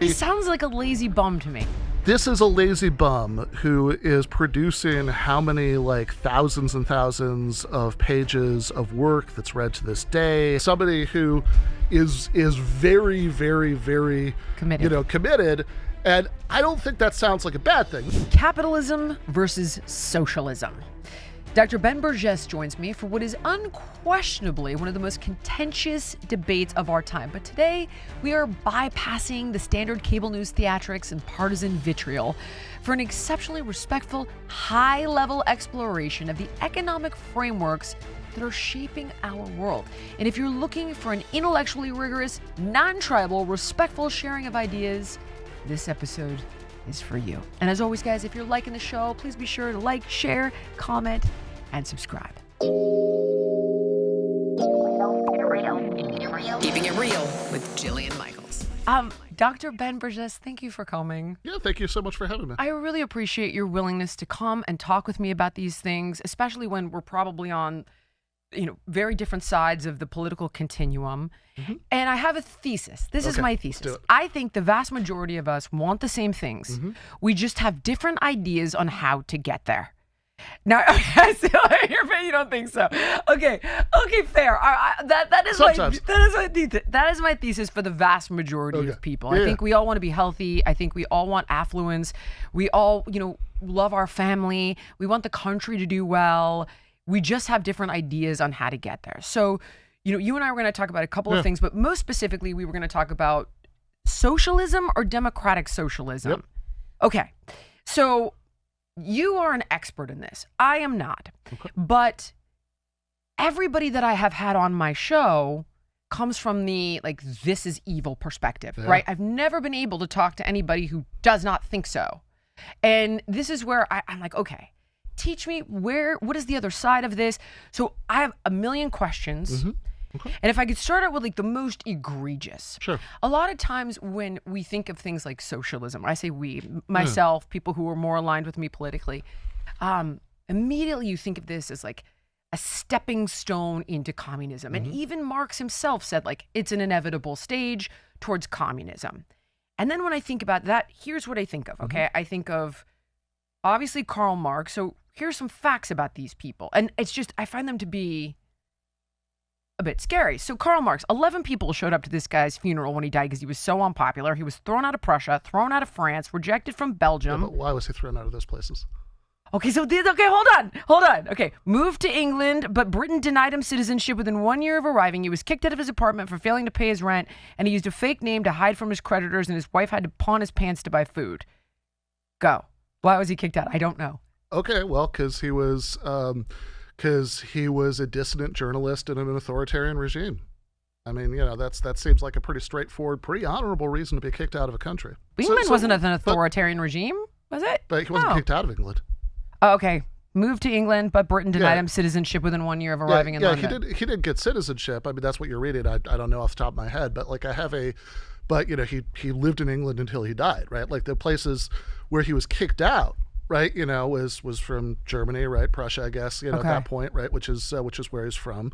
He sounds like a lazy bum to me. This is a lazy bum who is producing how many, like, thousands and thousands of pages of work that's read to this day. Somebody who is very, very, very Committed. Committed. And I don't think that sounds like a bad thing. Capitalism versus socialism. Dr. Ben Burgis joins me for what is unquestionably one of the most contentious debates of our time. But today, we are bypassing the standard cable news theatrics and partisan vitriol for an exceptionally respectful, high-level exploration of the economic frameworks that are shaping our world. And if you're looking for an intellectually rigorous, non-tribal, respectful sharing of ideas, this episode is for you. And as always, guys, if you're liking the show, please be sure to like, share, comment, and subscribe. Keeping it real with Jillian Michaels. Dr. Ben Burgis, thank you for coming. Yeah, thank you so much for having me. I really appreciate your willingness to come and talk with me about these things, especially when we're probably on, very different sides of the political continuum. Mm-hmm. And I have a thesis. This is my thesis. I think the vast majority of us want the same things. Mm-hmm. We just have different ideas on how to get there. Now, I see you don't think so. Okay, fair. That is my thesis for the vast majority of people. Yeah. I think we all want to be healthy. I think we all want affluence. We all, love our family. We want the country to do well. We just have different ideas on how to get there. So, you and I were going to talk about a couple of things, but most specifically, we were going to talk about socialism or democratic socialism. Yep. Okay, so you are an expert in this. I am not. Okay. But everybody that I have had on my show comes from the, this is evil perspective, right? I've never been able to talk to anybody who does not think so. And this is where I'm like, okay, teach me what is the other side of this? So I have a million questions. Mm-hmm. Okay. And if I could start out with the most egregious. Sure. A lot of times when we think of things like socialism, I say we, myself, people who are more aligned with me politically, immediately you think of this as like a stepping stone into communism. Mm-hmm. And even Marx himself said it's an inevitable stage towards communism. And then when I think about that, here's what I think of, okay? Mm-hmm. I think of obviously Karl Marx. So here's some facts about these people. And it's just, I find them to be a bit scary. So Karl Marx, 11 people showed up to this guy's funeral when he died because he was so unpopular. He was thrown out of Prussia, thrown out of France, rejected from Belgium. Yeah, but why was he thrown out of those places? Okay, hold on. Okay, moved to England, but Britain denied him citizenship within 1 year of arriving. He was kicked out of his apartment for failing to pay his rent, and he used a fake name to hide from his creditors, and his wife had to pawn his pants to buy food. Go. Why was he kicked out? I don't know. Okay, well, because he was a dissident journalist in an authoritarian regime. I mean, that seems like a pretty straightforward, pretty honorable reason to be kicked out of a country. But England wasn't an authoritarian regime, was it? But he wasn't kicked out of England. Oh, okay. Moved to England, but Britain denied him citizenship within 1 year of arriving in London. He did get citizenship. I mean, that's what you're reading. I don't know off the top of my head, but he lived in England until he died, right? Like the places where he was kicked out, right, was from Germany, right, Prussia, I guess, at that point, right, which is where he's from.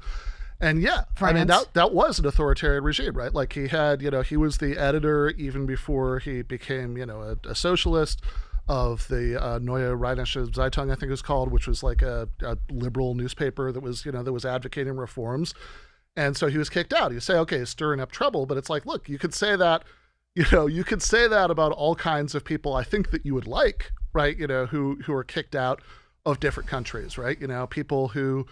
And France. I mean, that was an authoritarian regime, right? Like he had, he was the editor even before he became, a socialist of the Neue Rheinische Zeitung, I think it was called, which was like a liberal newspaper that was advocating reforms. And so he was kicked out. You say, okay, he's stirring up trouble, but it's like, look, you could say that, about all kinds of people I think that you would like, right? Who are kicked out of different countries, right? People who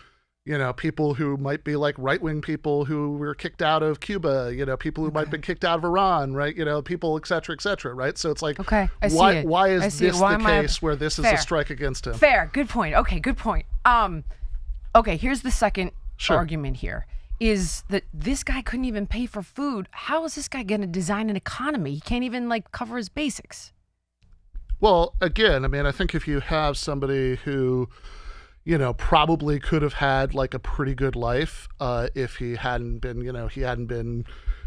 might be like right-wing people who were kicked out of Cuba, people who might have been kicked out of Iran, right? People, et cetera, right? So it's like, okay, why is this the case where this is a strike against him? Fair. Good point. Okay, good point. Okay, here's the second argument here. Is that this guy couldn't even pay for food. How is this guy going to design an economy? He can't even cover his basics. Well, again, I mean, I think if you have somebody who, probably could have had a pretty good life if he hadn't been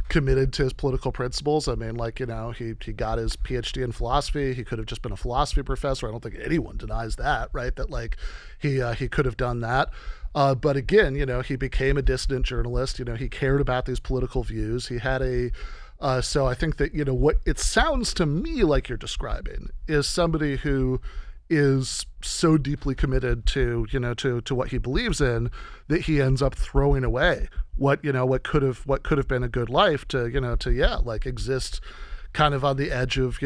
committed to his political principles. I mean, he got his PhD in philosophy. He could have just been a philosophy professor. I don't think anyone denies that, right? That he could have done that. But again, he became a dissident journalist. He cared about these political views. He had a So I think that, what it sounds to me like you're describing is somebody who is so deeply committed to what he believes in that he ends up throwing away what could have been a good life to exist kind of on the edge of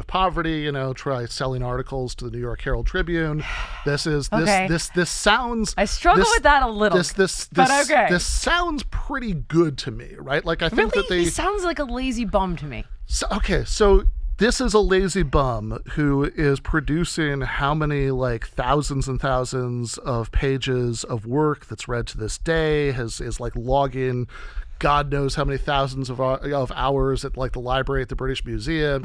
poverty, try selling articles to the New York Herald Tribune. This sounds, I struggle with that a little. But okay. This sounds pretty good to me, right? Like I think really? He sounds like a lazy bum to me. So this is a lazy bum who is producing how many thousands and thousands of pages of work that's read to this day, is logging God knows how many thousands of hours at the library at the British Museum,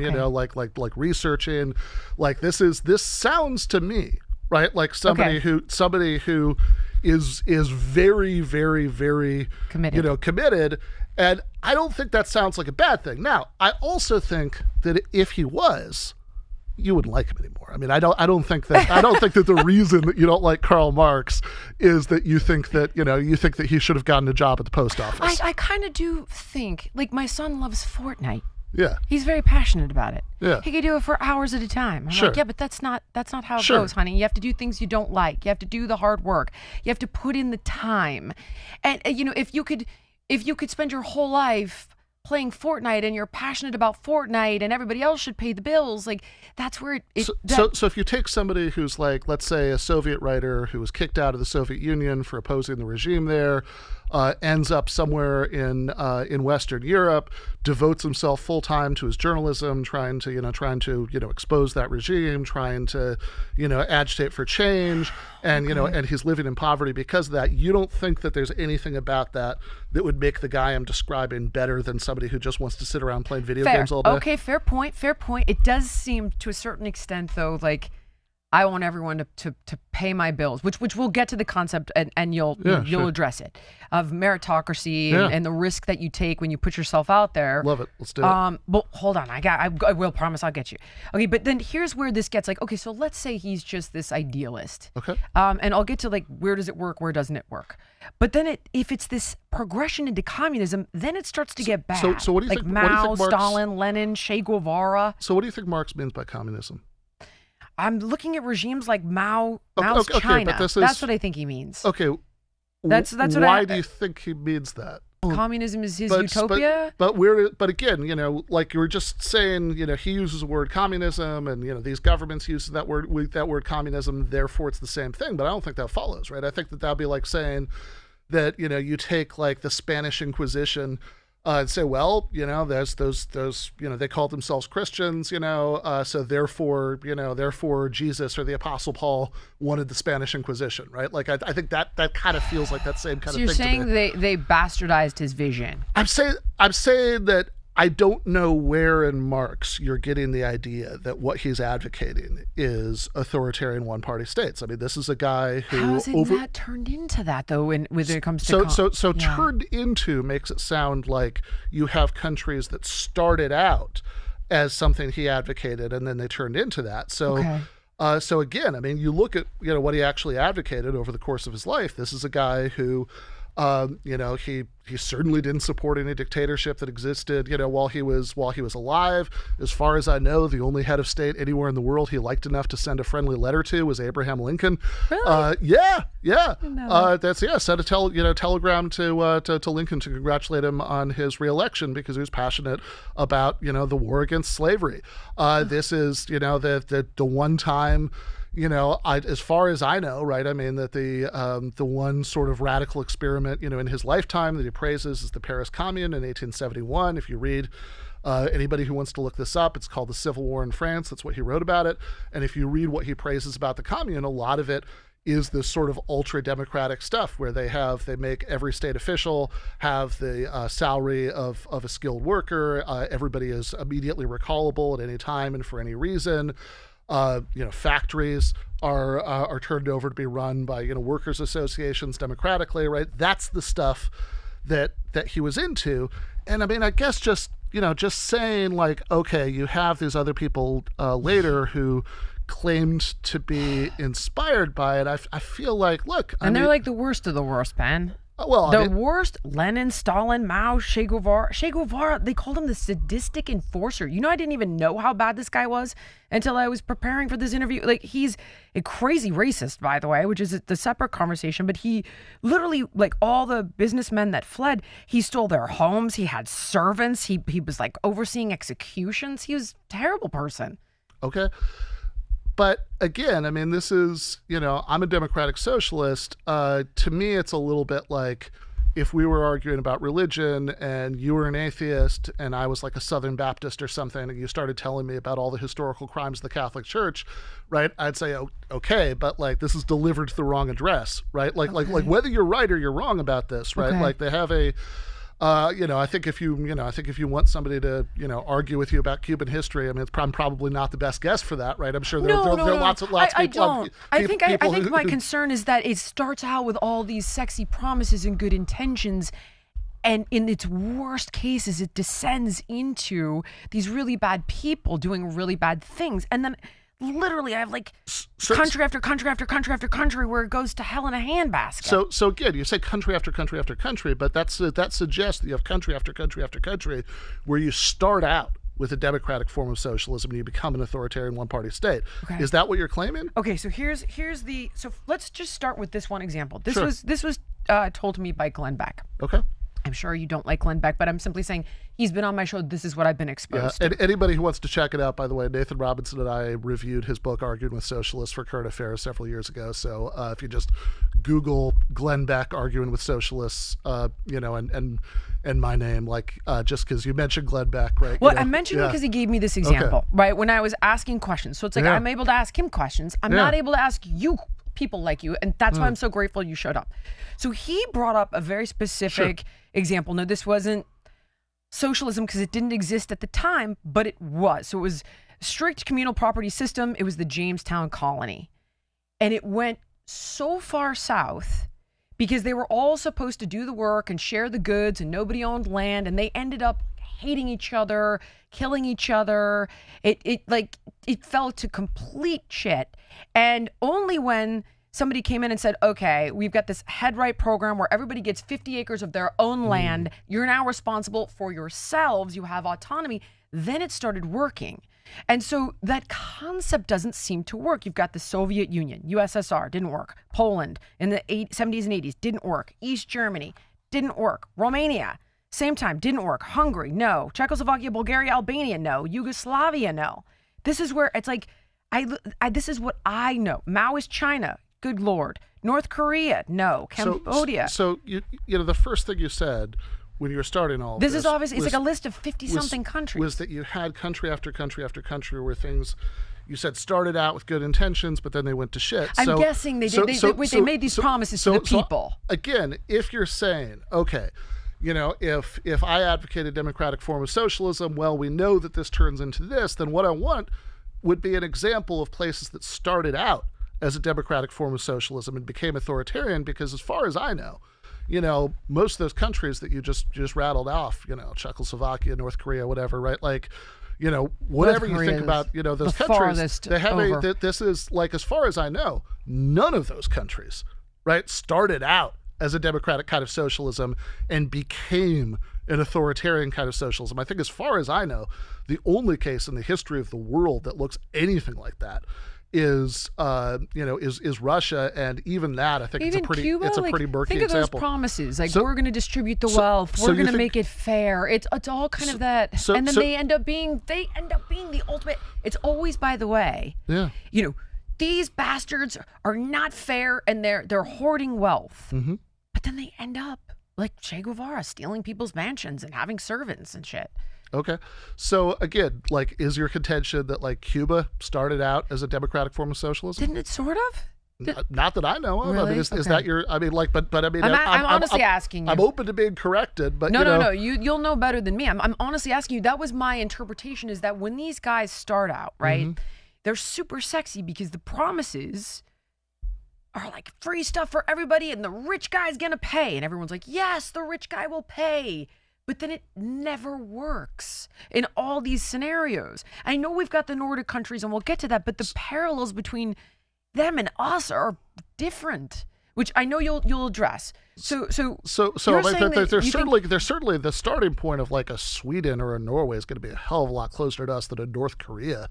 researching. This sounds to me, right, like somebody who is very, very, very committed. And I don't think that sounds like a bad thing. Now, I also think that if he was, you wouldn't like him anymore. I mean, I don't think that the reason that you don't like Karl Marx is that you think that he should have gotten a job at the post office. I kind of do think, my son loves Fortnite. Yeah. He's very passionate about it. Yeah. He could do it for hours at a time. I'm Sure. like, yeah, but that's not how it Sure. goes, honey. You have to do things you don't like. You have to do the hard work. You have to put in the time. And if you could spend your whole life playing Fortnite and you're passionate about Fortnite and everybody else should pay the bills, that's where So if you take somebody who's let's say a Soviet writer who was kicked out of the Soviet Union for opposing the regime there, ends up somewhere in Western Europe, devotes himself full time to his journalism, trying to expose that regime, trying to agitate for change, and and he's living in poverty because of that. You don't think that there's anything about that would make the guy I'm describing better than somebody who just wants to sit around playing video games all day? Okay, fair point. It does seem to a certain extent though I want everyone to pay my bills, which we'll get to the concept and you'll address it, of meritocracy and the risk that you take when you put yourself out there. Love it. Let's do it. But hold on, I will promise I'll get you. Okay, but then here's where this gets okay, so let's say he's just this idealist. Okay. And I'll get to where does it work, where doesn't it work? But then if it's this progression into communism, then it starts to get bad. So what do you think? Mao, Stalin, Lenin, Che Guevara. So what do you think Marx means by communism? I'm looking at regimes like Mao's okay, China. but That's what I think he means. Okay. That's what why do you think he means that? Communism is his utopia? But again, like you were just saying, he uses the word communism and, these governments use that word communism, therefore it's the same thing. But I don't think that follows, right? I think that would be like saying that, you take the Spanish Inquisition and say, well, there's those, they called themselves Christians, so therefore Jesus or the Apostle Paul wanted the Spanish Inquisition, right? I think that kind of feels like that same kind of thing. So you're saying they bastardized his vision? I'm saying that I don't know where in Marx you're getting the idea that what he's advocating is authoritarian one-party states. I mean, this is a guy who... How is it not turned into that, though, when it comes to... So turned into makes it sound like you have countries that started out as something he advocated, and then they turned into that. So... Okay. So again, I mean, you look at what he actually advocated over the course of his life. This is a guy who... he certainly didn't support any dictatorship that existed, while he was alive. As far as I know, the only head of state anywhere in the world he liked enough to send a friendly letter to was Abraham Lincoln. Really? Yeah. No. Sent a telegram to Lincoln to congratulate him on his reelection because he was passionate about the war against slavery. This is the one time. As far as I know, right, I mean that the one sort of radical experiment, in his lifetime that he praises is the Paris Commune in 1871. If you read anybody who wants to look this up, it's called The Civil War in France. That's what he wrote about it. And if you read what he praises about the Commune, a lot of it is this sort of ultra-democratic stuff where they make every state official have the salary of a skilled worker. Everybody is immediately recallable at any time and for any reason. Factories are turned over to be run by workers' associations democratically, right? That's the stuff that he was into. And I mean, I guess just saying okay, you have these other people later who claimed to be inspired by it. I feel like, look, they're like the worst of the worst, Ben. Well, The worst, Lenin, Stalin, Mao, Che Guevara. Che Guevara, they called him the sadistic enforcer. You know, I didn't even know how bad this guy was until I was preparing for this interview. Like, he's a crazy racist, by the way, which is the separate conversation. But he literally, like, all the businessmen that fled, he stole their homes. He had servants. He was, like, overseeing executions. He was a terrible person. Okay. But again, I mean, this is, I'm a democratic socialist. To me, it's a little bit like if we were arguing about religion and you were an atheist and I was like a Southern Baptist or something, and you started telling me about all the historical crimes of the Catholic Church, right? I'd say, oh, okay, but like this is delivered to the wrong address, right? Like whether you're right or you're wrong about this, right? Okay. Like they have a I think if you want somebody to, argue with you about Cuban history, I mean, I'm probably not the best guest for that, right? I'm sure there are lots of I people. don't. I think my concern is that it starts out with all these sexy promises and good intentions, and in its worst cases, it descends into these really bad people doing really bad things, and then literally I have like country after country after country after country where it goes to hell in a handbasket. So again, you say country after country after country, but that suggests that you have country after country after country where you start out with a democratic form of socialism and you become an authoritarian one-party state. Okay. Is that what you're claiming? Okay, so so let's just start with this one example. This Sure. was told to me by Glenn Beck. Okay. I'm sure you don't like Glenn Beck, but I'm simply saying he's been on my show. This is what I've been exposed to. And anybody who wants to check it out, by the way, Nathan Robinson and I reviewed his book, Arguing with Socialists for Current Affairs several years ago. So if you just Google Glenn Beck Arguing with Socialists, and my name, like just because you mentioned Glenn Beck, right? Well, I mentioned him because he gave me this example, right? When I was asking questions. So it's like I'm able to ask him questions. I'm not able to ask you people like you, and that's why I'm so grateful you showed up. So he brought up a very specific example. No, this wasn't socialism because it didn't exist at the time, but it was. So it was strict communal property system. It was the Jamestown colony, and it went so far south because they were all supposed to do the work and share the goods, and nobody owned land, and they ended up hating each other, killing each other. It fell to complete shit. And only when somebody came in and said, okay, we've got this head right program where everybody gets 50 acres of their own land. You're now responsible for yourselves. You have autonomy. Then it started working. And so that concept doesn't seem to work. You've got the Soviet Union, USSR, didn't work. Poland in the 70s and 80s, didn't work. East Germany, didn't work. Romania, same time, didn't work. Hungary, no. Czechoslovakia, Bulgaria, Albania, no. Yugoslavia, no. This is where it's like, this is what I know. Maoist China, good Lord. North Korea, no. Cambodia. So you the first thing you said when you were starting all this is obviously, it's like a list of 50-something countries. Was that you had country after country after country where things, you said, started out with good intentions, but then they went to shit. I'm guessing they made these promises to the people. Again, if you're saying, okay, if I advocate a democratic form of socialism, well, we know that this turns into this, then what I want would be an example of places that started out as a democratic form of socialism and became authoritarian, because as far as I know, most of those countries that you just rattled off, Czechoslovakia, North Korea, whatever, right? Like, whatever you think about, those countries, they have this is like, as far as I know, none of those countries, right, started out as a democratic kind of socialism and became an authoritarian kind of socialism. I think, as far as I know, the only case in the history of the world that looks anything like that is Russia, and even that, I think, even Cuba, it's a pretty murky example. Think of those promises, like, we're going to distribute the wealth, we're going to make it fair. It's all kind of that, and then they end up being the ultimate. It's always, by the way, these bastards are not fair, and they're hoarding wealth, but then they end up like Che Guevara, stealing people's mansions and having servants and shit. Okay. So again, like, is your contention that, like, Cuba started out as a democratic form of socialism? Didn't it sort of? Not that I know of. Really? I mean, is that your, I mean, like, but I mean, I'm honestly asking you. I'm open to being corrected, but no. You'll know better than me. I'm honestly asking you. That was my interpretation, is that when these guys start out, right, they're super sexy because the promises are like free stuff for everybody and the rich guy's going to pay. And everyone's like, yes, the rich guy will pay. But then it never works in all these scenarios. I know we've got the Nordic countries, and we'll get to that, but the parallels between them and us are different. which I know you'll address. So I think that there's certainly the starting point of like a Sweden or a Norway is going to be a hell of a lot closer to us than a North Korea,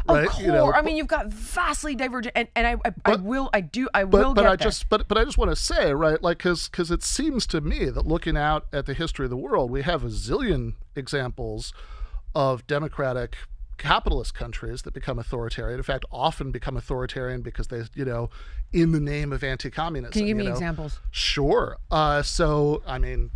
right? Of course, I mean you've got vastly divergent, and I will get there. But I just want to say, right, like because it seems to me that looking out at the history of the world, we have a zillion examples of democratic capitalist countries that become authoritarian. In fact, often become authoritarian because they, in the name of anti-communism. Can you give me examples? Sure. So, I mean,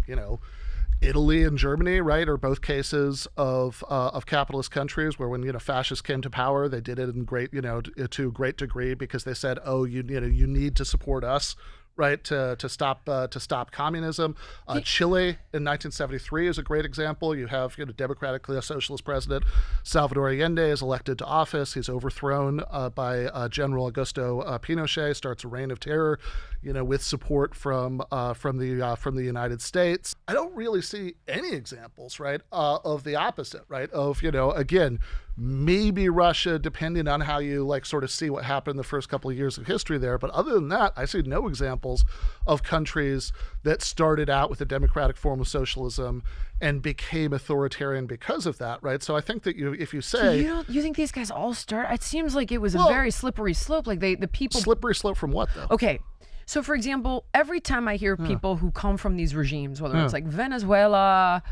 Italy and Germany, right, are both cases of capitalist countries where when fascists came to power, they did it in to a great degree because they said, oh, you need to support us, right, to stop communism. Chile in 1973 is a great example. You have democratically a socialist president. Salvador Allende is elected to office. He's overthrown by General Augusto Pinochet. Starts a reign of terror, with support from the United States. I don't really see any examples, right, of the opposite, right, of again. Maybe Russia, depending on how you sort of see what happened in the first couple of years of history there. But other than that, I see no examples of countries that started out with a democratic form of socialism and became authoritarian because of that, right? So I think that if you say... So you think these guys all start... It seems like it was a very slippery slope. Like the people... Slippery slope from what, though? Okay. So, for example, every time I hear people who come from these regimes, whether it's like Venezuela...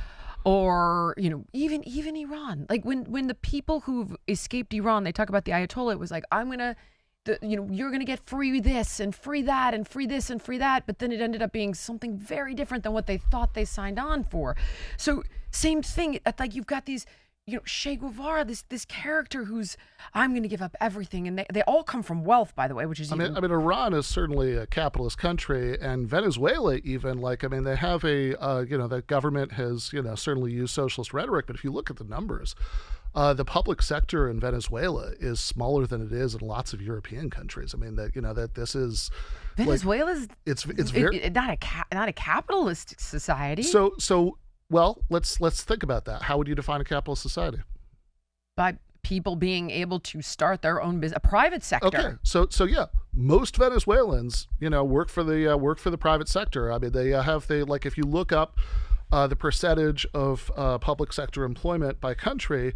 or even Iran, like when the people who've escaped Iran, they talk about the Ayatollah. It was like, you're gonna get free this and free that and free this and free that, but then it ended up being something very different than what they thought they signed on for. So same thing. Like you've got these, Che Guevara, this character who's I'm going to give up everything, and they all come from wealth, by the way, which is. I mean, Iran is certainly a capitalist country, and Venezuela even they have a the government has certainly used socialist rhetoric, but if you look at the numbers, the public sector in Venezuela is smaller than it is in lots of European countries. I mean that this is Venezuela's. It's very not a capitalist society. So. Well, let's think about that. How would you define a capitalist society? By people being able to start their own business, a private sector. Okay, so yeah, most Venezuelans, work for the private sector. I mean, they have if you look up the percentage of public sector employment by country.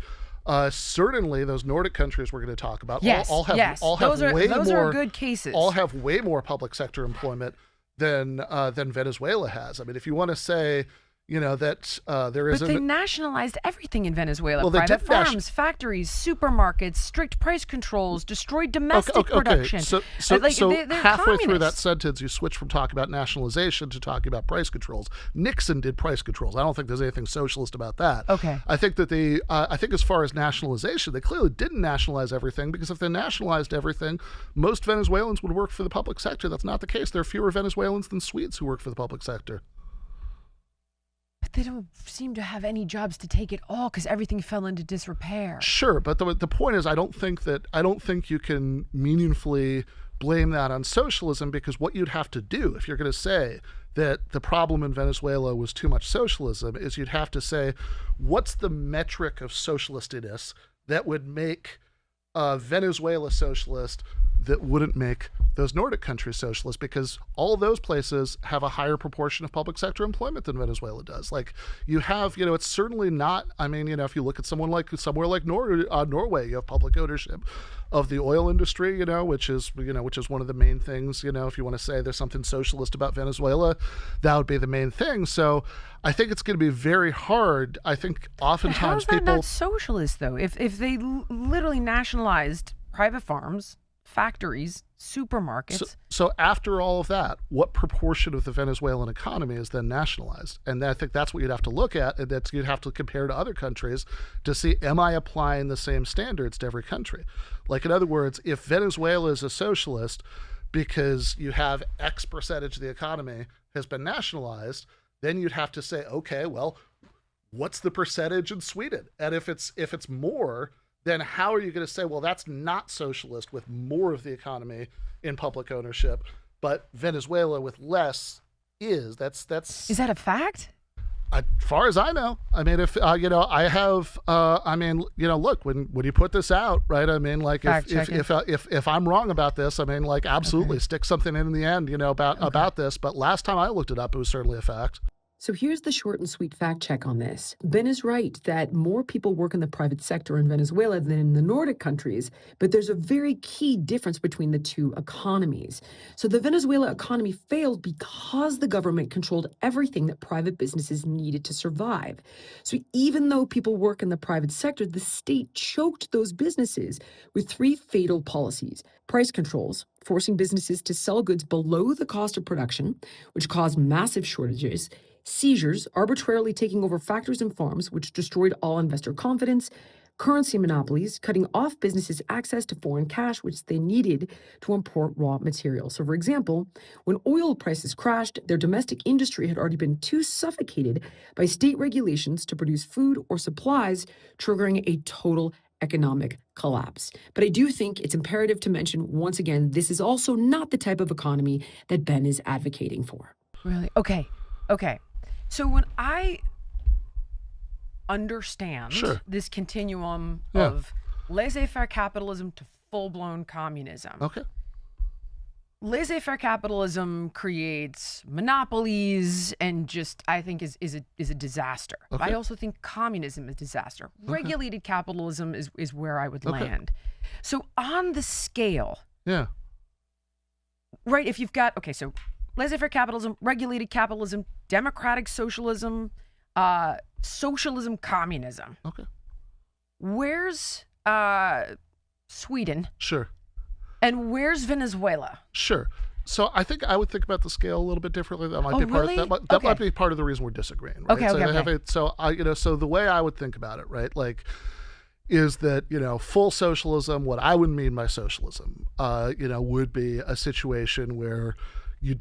Certainly, those Nordic countries we're going to talk about all have those more are good cases. All have way more public sector employment than Venezuela has. I mean, if you want to say. That there is. But they nationalized everything in Venezuela. Well, private farms, factories, supermarkets, strict price controls, destroyed domestic production. So they're halfway through that sentence, you switch from talking about nationalization to talking about price controls. Nixon did price controls. I don't think there's anything socialist about that. Okay. I think that I think as far as nationalization, they clearly didn't nationalize everything because if they nationalized everything, most Venezuelans would work for the public sector. That's not the case. There are fewer Venezuelans than Swedes who work for the public sector. But they don't seem to have any jobs to take it all because everything fell into disrepair. Sure, but the point is, I don't think you can meaningfully blame that on socialism because what you'd have to do if you're going to say that the problem in Venezuela was too much socialism is you'd have to say, what's the metric of socialistiness that would make Venezuela socialist that wouldn't make those Nordic countries socialist, because all those places have a higher proportion of public sector employment than Venezuela does. Like you have, it's certainly not, if you look at somewhere like Norway, you have public ownership of the oil industry, which is one of the main things, if you want to say there's something socialist about Venezuela, that would be the main thing. So I think it's going to be very hard. I think oftentimes how is that not socialist though? If they literally nationalized private farms, factories, supermarkets. So after all of that, what proportion of the Venezuelan economy is then nationalized? And I think that's what you'd have to look at, and you'd have to compare to other countries to see, am I applying the same standards to every country? Like, in other words, if Venezuela is a socialist because you have X percentage of the economy has been nationalized, then you'd have to say, okay, well, what's the percentage in Sweden? And if it's more, then how are you going to say, well, that's not socialist with more of the economy in public ownership, but Venezuela with less is? Is that a fact? As far as I know, I mean, if I have, look, when you put this out, right? I mean, like, if I'm wrong about this, I mean, like, absolutely stick something in the end, about this. But last time I looked it up, it was certainly a fact. So here's the short and sweet fact check on this. Ben is right that more people work in the private sector in Venezuela than in the Nordic countries, but there's a very key difference between the two economies. So the Venezuela economy failed because the government controlled everything that private businesses needed to survive. So even though people work in the private sector, the state choked those businesses with 3 fatal policies: price controls, forcing businesses to sell goods below the cost of production, which caused massive shortages; seizures, arbitrarily taking over factories and farms, which destroyed all investor confidence; currency monopolies, cutting off businesses' access to foreign cash, which they needed to import raw materials. So, for example, when oil prices crashed, their domestic industry had already been too suffocated by state regulations to produce food or supplies, triggering a total economic collapse. But I do think it's imperative to mention, once again, this is also not the type of economy that Ben is advocating for. Really? Okay. So when I understand this continuum of laissez-faire capitalism to full-blown communism. Okay. Laissez-faire capitalism creates monopolies and just, I think, is a disaster. Okay. I also think communism is a disaster. Okay. Regulated capitalism is where I would land. So on the scale, right, if you've got, so laissez-faire capitalism, regulated capitalism, democratic socialism, socialism, communism. Okay. Where's Sweden? Sure. And where's Venezuela? Sure. So I think I would think about the scale a little bit differently. That might be really? that might be part of the reason we're disagreeing. Right? Okay. So the way I would think about it, right, like, is that, full socialism, what I would mean by socialism, would be a situation where you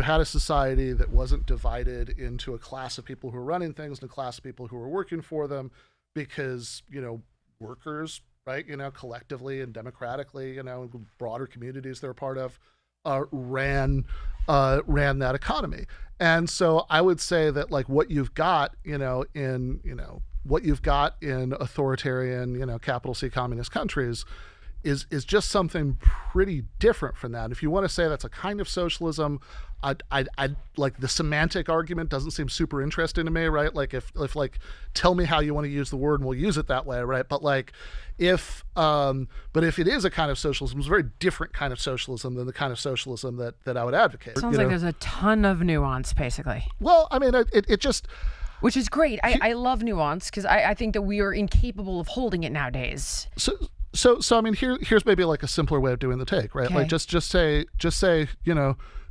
had a society that wasn't divided into a class of people who are running things and a class of people who are working for them, because, workers, right, collectively and democratically, broader communities they're a part of, ran that economy. And so I would say that, like, what you've got, in authoritarian, capital C communist countries is just something pretty different from that. If you want to say that's a kind of socialism, I like, the semantic argument doesn't seem super interesting to me, right? Like, if like, tell me how you want to use the word and we'll use it that way, right? But like, if it is a kind of socialism, it's a very different kind of socialism than the kind of socialism that I would advocate. Sounds like there's a ton of nuance, basically. Well, I mean, it just... Which is great. I love nuance, because I think that we are incapable of holding it nowadays. So I mean, here's maybe like a simpler way of doing the take, right? Okay. Like, just say,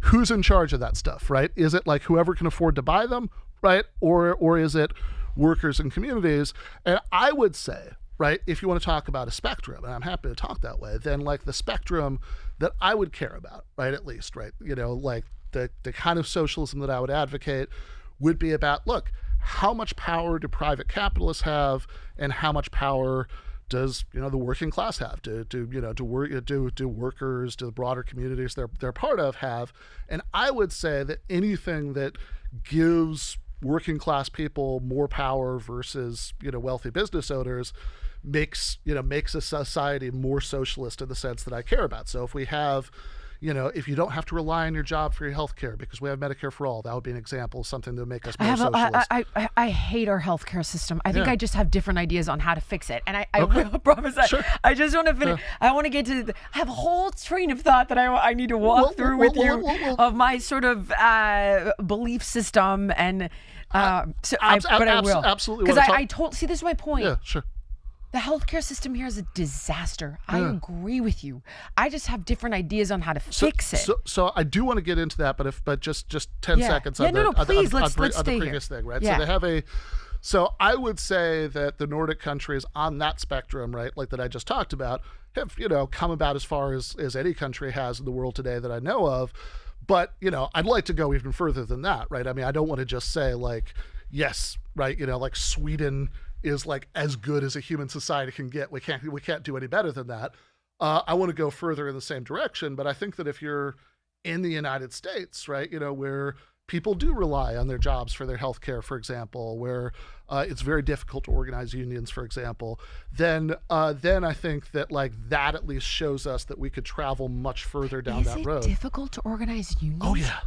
who's in charge of that stuff, right? Is it like whoever can afford to buy them, right? Or is it workers and communities? And I would say, right, if you want to talk about a spectrum, and I'm happy to talk that way, then like the spectrum that I would care about, right, at least, right, like the kind of socialism that I would advocate would be about, look, how much power do private capitalists have, and how much power does the working class have? Do workers, do the broader communities they're part of have? And I would say that anything that gives working class people more power versus wealthy business owners makes a society more socialist in the sense that I care about. So if we have, if you don't have to rely on your job for your health care because we have Medicare for all, that would be an example of something that would make us more socialist. I hate our healthcare system. I think I just have different ideas on how to fix it. And I will promise that. Sure. I just want to finish. I want to get to I have a whole train of thought that I need to walk through with you of my sort of belief system. And I will. Absolutely. Because see, this is my point. Yeah, sure. The healthcare system here is a disaster. I agree with you. I just have different ideas on how to fix it. So I do want to get into that, but just 10 seconds on please, let's the stay previous here. thing, right? Yeah. So they have so I would say that the Nordic countries on that spectrum, right, like that I just talked about, have, come about as far as any country has in the world today that I know of. But, I'd like to go even further than that, right? I mean, I don't want to just say like, yes, right, like Sweden is like as good as a human society can get. We can't do any better than that. I want to go further in the same direction, but I think that if you're in the United States, right, where people do rely on their jobs for their health care, for example, where it's very difficult to organize unions, for example, then I think that like that at least shows us that we could travel much further down that road. Is it difficult to organize unions? Oh, yeah.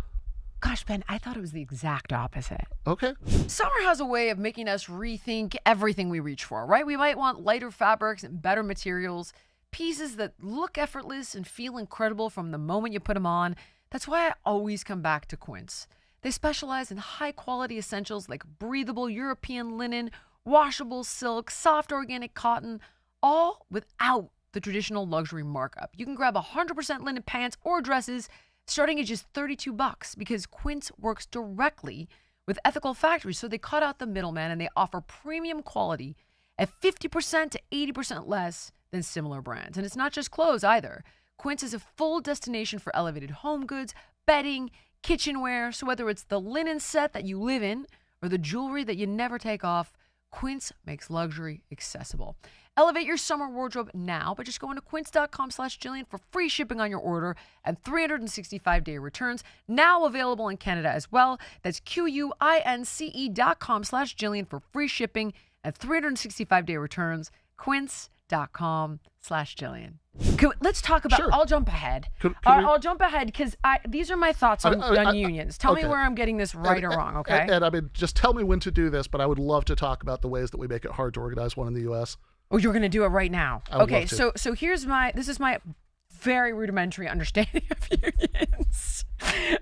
Gosh, Ben, I thought it was the exact opposite. Okay. Summer has a way of making us rethink everything we reach for, right? We might want lighter fabrics and better materials, pieces that look effortless and feel incredible from the moment you put them on. That's why I always come back to Quince. They specialize in high-quality essentials like breathable European linen, washable silk, soft organic cotton, all without the traditional luxury markup. You can grab 100% linen pants or dresses starting at just $32 because Quince works directly with ethical factories, so they cut out the middleman and they offer premium quality at 50% to 80% less than similar brands. And it's not just clothes either. Quince is a full destination for elevated home goods, bedding, kitchenware. So whether it's the linen set that you live in or the jewelry that you never take off, Quince makes luxury accessible. Elevate your summer wardrobe now by just going to quince.com/Jillian for free shipping on your order and 365-day returns. Now available in Canada as well. That's QUINCE.com/Jillian for free shipping and 365-day returns. Quince.com/Jillian. Let's talk about. Sure. I'll jump ahead. I'll jump ahead because these are my thoughts on unions. Tell me where I'm getting this right or wrong. Okay. And I mean, just tell me when to do this, but I would love to talk about the ways that we make it hard to organize one in the U.S. Oh, you're going to do it right now. I would Okay. love to. So this is my very rudimentary understanding of unions.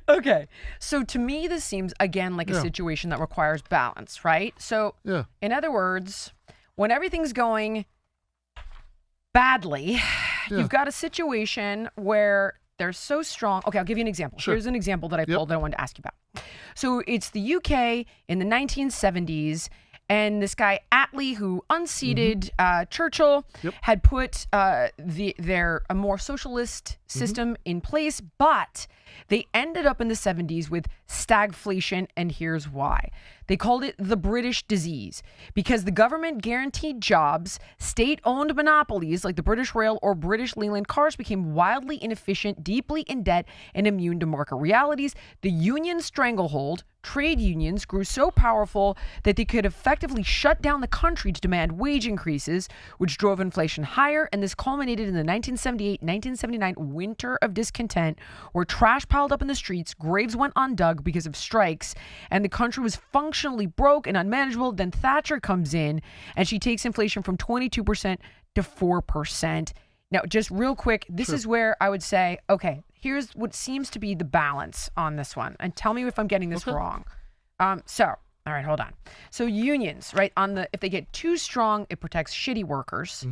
Okay. So to me, this seems again like a situation that requires balance, right? So in other words, when everything's going badly, you've got a situation where they're so strong. Okay, I'll give you an example. Sure. Here's an example that I pulled that I wanted to ask you about. So it's the UK in the 1970s, and this guy Attlee, who unseated Churchill, had put a more socialist system in place, but they ended up in the 70s with stagflation, and here's why. They called it the British disease because the government guaranteed jobs, state-owned monopolies like the British Rail or British Leyland Cars became wildly inefficient, deeply in debt, and immune to market realities. The Union Stranglehold, trade unions, grew so powerful that they could effectively shut down the country to demand wage increases, which drove inflation higher, and this culminated in the 1978-1979 Winter of Discontent, where trash piled up in the streets, graves went undug because of strikes, and the country was functionally broke and unmanageable. Then Thatcher comes in, and she takes inflation from 22% to 4%. Now, just real quick, this is where I would say, okay, here's what seems to be the balance on this one. And tell me if I'm getting this wrong. All right, hold on. So unions, right, if they get too strong, it protects shitty workers.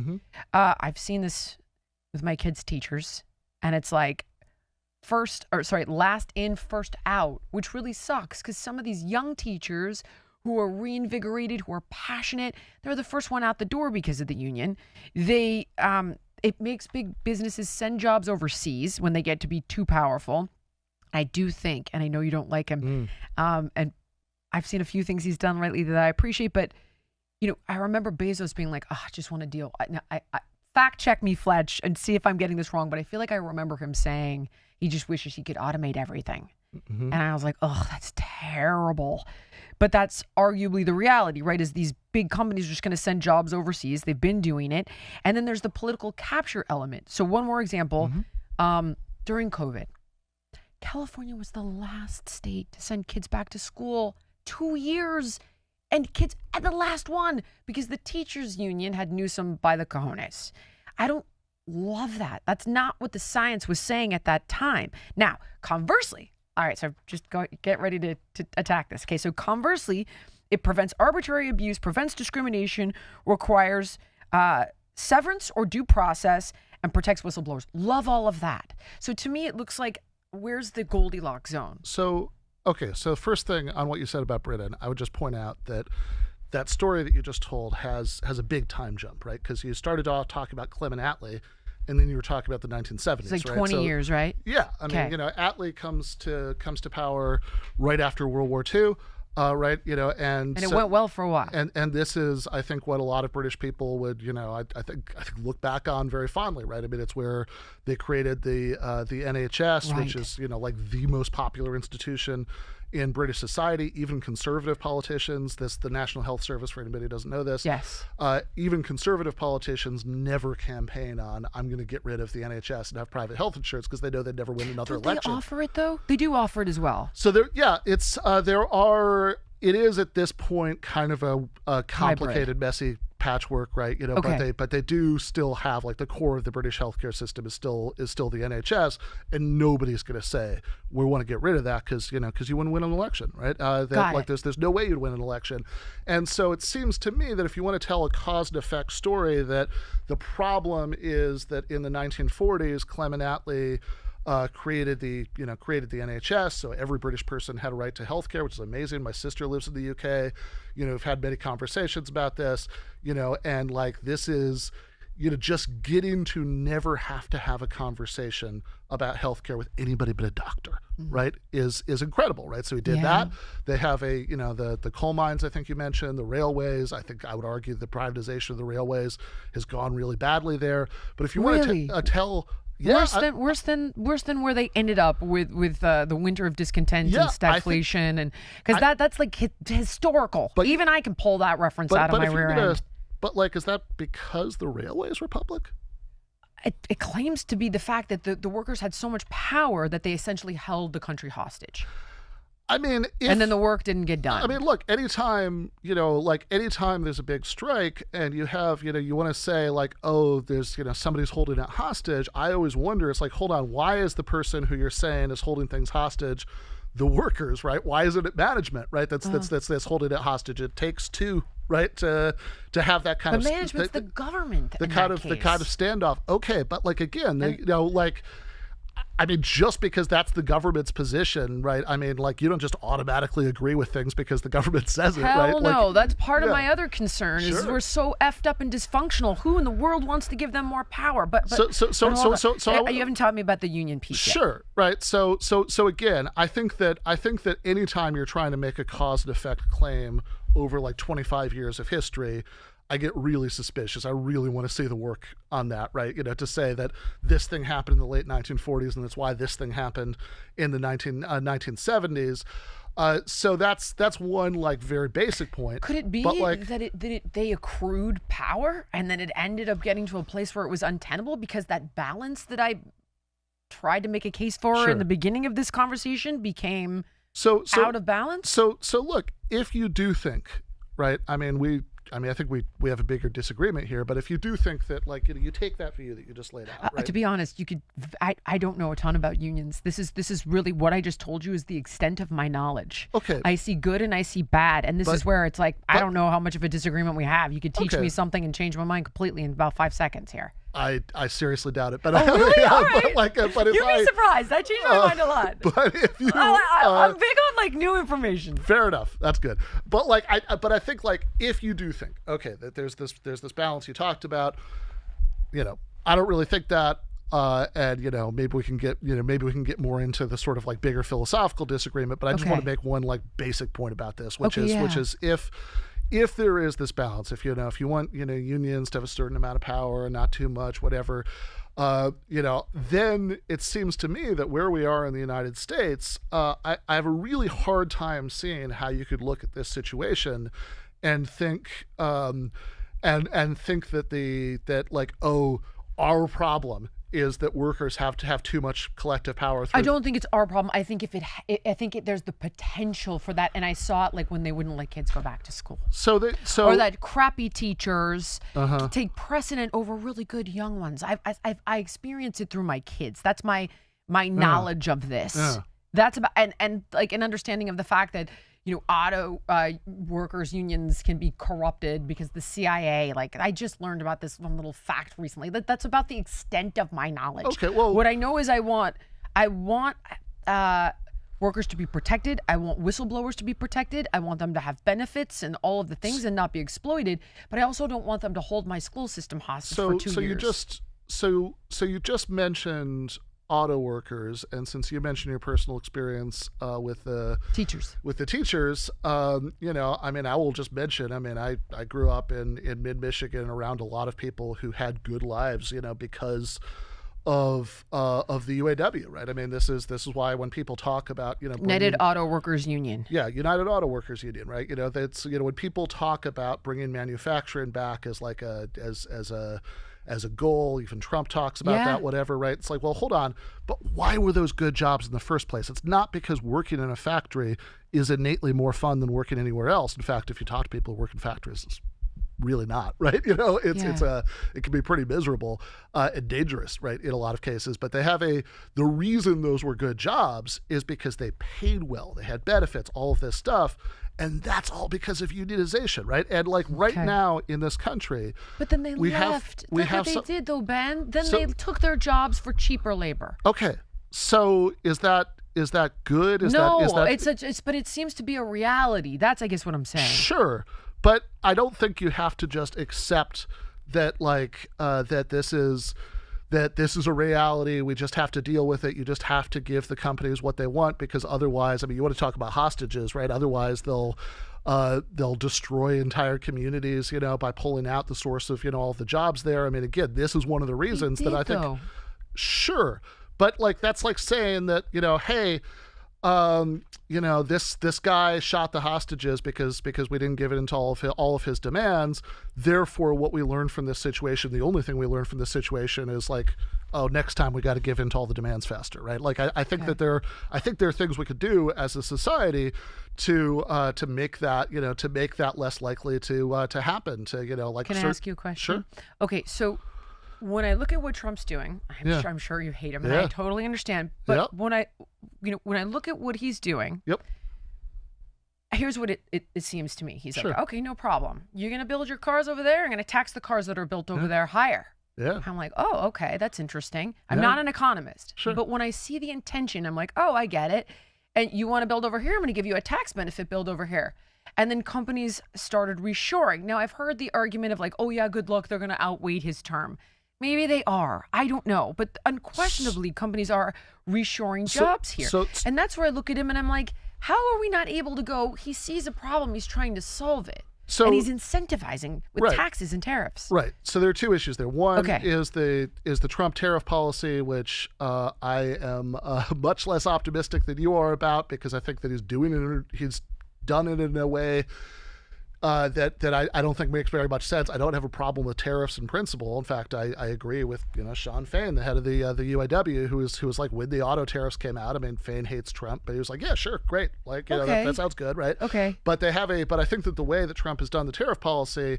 I've seen this with my kids' teachers, and it's like last in, first out, which really sucks because some of these young teachers who are reinvigorated, who are passionate, they're the first one out the door because of the union. It makes big businesses send jobs overseas when they get to be too powerful. I do think, and I know you don't like him, and I've seen a few things he's done lately that I appreciate, but I remember Bezos being like, I just want a deal. I fact check me, Fletch, and see if I'm getting this wrong, but I feel like I remember him saying he just wishes he could automate everything. And I was like, oh, that's terrible. But that's arguably the reality, right? Is these big companies are just going to send jobs overseas. They've been doing it. And then there's the political capture element. So one more example, during COVID, California was the last state to send kids back to school. 2 years. And kids at the last one because the teachers union had Newsom by the cojones. I don't love that. That's not what the science was saying at that time. Now, conversely, all right, so just get ready to attack this. Okay, so conversely, it prevents arbitrary abuse, prevents discrimination, requires severance or due process, and protects whistleblowers. Love all of that. So to me, it looks like, where's the Goldilocks zone? So, okay, so first thing on what you said about Britain, I would just point out that that story that you just told has a big time jump, right? Because you started off talking about Clement Attlee, and then you were talking about the 1970s, it's like right? 20 years, right? Yeah, I mean, Attlee comes to power right after World War II, right? And it went well for a while. And this is, I think, what a lot of British people would, I think look back on very fondly, right? I mean, it's where they created the NHS, right, which is, like the most popular institution in British society. Even conservative politicians, the National Health Service, for anybody who doesn't know this, Yes. Even conservative politicians never campaign on, I'm going to get rid of the NHS and have private health insurance, because they know they'd never win another Don't election. they offer it though? They do offer it as well. So it is at this point kind of a complicated, messy patchwork, right? Okay. But they do still have, like, the core of the British healthcare system is still the NHS, and nobody's going to say we want to get rid of that because you wouldn't win an election, right? There's no way you'd win an election, and so it seems to me that if you want to tell a cause and effect story, that the problem is that in the 1940s, Clement Attlee created the NHS, so every British person had a right to healthcare, which is amazing. My sister lives in the UK. We've had many conversations about this. And like this is, just getting to never have to have a conversation about healthcare with anybody but a doctor, right? Is incredible, right? So he did that. They have the coal mines, I think you mentioned, the railways. I think I would argue the privatization of the railways has gone really badly there. But if you want to tell. Yeah, worse than where they ended up with the Winter of Discontent and stagflation, and because that's like historical. But even I can pull that reference out of my rear end. But like, is that because the railways were public? It claims to be the fact that the workers had so much power that they essentially held the country hostage. I mean, and then the work didn't get done. I mean, look, anytime there's a big strike and you have, you want to say like, oh, there's, somebody's holding it hostage. I always wonder, it's like, hold on, why is the person who you're saying is holding things hostage the workers, right? Why isn't it management, right? That's holding it hostage. It takes two, right, to have that kind of. But management's the government. The kind of standoff. Okay, but like again, I mean, just because that's the government's position, right? I mean, like, you don't just automatically agree with things because the government says it, right? Hell no. That's part of my other concern is we're so effed up and dysfunctional. Who in the world wants to give them more power? But you haven't taught me about the union piece yet. Sure, right. So again, I think that anytime you're trying to make a cause and effect claim over like 25 years of history, I get really suspicious. I really want to see the work on that, right? To say that this thing happened in the late 1940s and that's why this thing happened in the 1970s. So that's one like very basic point. Could it be that they accrued power and then it ended up getting to a place where it was untenable because that balance that I tried to make a case for in the beginning of this conversation became out of balance? So look, if you do think, right? I think we have a bigger disagreement here, but if you do think that, like, you take that view that you just laid out, right? To be honest, I don't know a ton about unions. This is really what I just told you is the extent of my knowledge. Okay. I see good and I see bad, and this is where it's like, I don't know how much of a disagreement we have. You could teach me something and change my mind completely in about 5 seconds here. I seriously doubt it. But really? All right. But You'd be surprised. I changed my mind a lot. But if you, I'm big on like new information. Fair enough. That's good. But like, I think like if you do think, okay, that there's this balance you talked about, I don't really think that. And maybe we can get more into the sort of like bigger philosophical disagreement. But I just want to make one like basic point about this, which is if there is this balance, if you want unions to have a certain amount of power and not too much, whatever, then it seems to me that where we are in the United States, I have a really hard time seeing how you could look at this situation and think think that our problem is that workers have to have too much collective power. I don't think it's our problem. I think there's the potential for that, and I saw it like when they wouldn't let kids go back to school. Or that crappy teachers take precedent over really good young ones. I experienced it through my kids. That's my knowledge of this. Yeah. That's about and like an understanding of the fact that auto workers unions can be corrupted because the CIA, like I just learned about this one little fact recently. That's about the extent of my knowledge. Okay, well, what I know is I want workers to be protected. I want whistleblowers to be protected. I want them to have benefits and all of the things and not be exploited. But I also don't want them to hold my school system hostage for 2 years. You just mentioned auto workers, and since you mentioned your personal experience with the teachers, I will just mention, I grew up in mid-Michigan around a lot of people who had good lives, because of the UAW, right? I mean, this is why when people talk about, United Auto Workers Union. Yeah, United Auto Workers Union, right? That's when people talk about bringing manufacturing back as like as a goal, even Trump talks about that, whatever, right? It's like, well, hold on, but why were those good jobs in the first place? It's not because working in a factory is innately more fun than working anywhere else. In fact, if you talk to people who work in factories, it's really not, right? It can be pretty miserable and dangerous, right, in a lot of cases. But they have the reason those were good jobs is because they paid well, they had benefits, all of this stuff. And that's all because of unionization, right? And like right now in this country, but then they left. That's what they did, though, Ben. Then they took their jobs for cheaper labor. Okay, so is that good? But it seems to be a reality. That's, I guess, what I'm saying. Sure, but I don't think you have to just accept that, like that this is a reality. We just have to deal with it. You just have to give the companies what they want, because otherwise, I mean, you want to talk about hostages, right? Otherwise, they'll destroy entire communities, by pulling out the source of, all the jobs there. I mean, again, this is one of the reasons that I think, sure, but like that's like saying that, hey, this guy shot the hostages because we didn't give it into all of his demands. Therefore, what we learned from this situation, the only thing we learned from this situation is like, oh, next time we got to give in to all the demands faster, right? Like I think that there are things we could do as a society to make that less likely to happen. Can I ask you a question? Sure. Okay, so when I look at what Trump's doing, I'm sure you hate him, and I totally understand. But when I look at what he's doing, here's what it seems to me. He's like, okay, no problem. You're going to build your cars over there. I'm going to tax the cars that are built over there higher. Yeah. I'm like, oh, okay, that's interesting. I'm not an economist, but when I see the intention, I'm like, oh, I get it. And you want to build over here? I'm going to give you a tax benefit build over here. And then companies started reshoring. Now, I've heard the argument of like, oh yeah, good luck, they're going to outweigh his term. Maybe they are. I don't know. But unquestionably, companies are reshoring jobs here. And that's where I look at him and I'm like, how are we not able to go, he sees a problem, he's trying to solve it. And he's incentivizing with taxes and tariffs. Right. So there are two issues there. One is the Trump tariff policy, which I am much less optimistic than you are about, because I think that he's done it in a way that I don't think makes very much sense. I don't have a problem with tariffs in principle. In fact, I agree with Sean Fain, the head of the UAW, who was like, when the auto tariffs came out, I mean, Fain hates Trump, but he was like, yeah, sure, great, like that sounds good, right? Okay. But I think that the way that Trump has done the tariff policy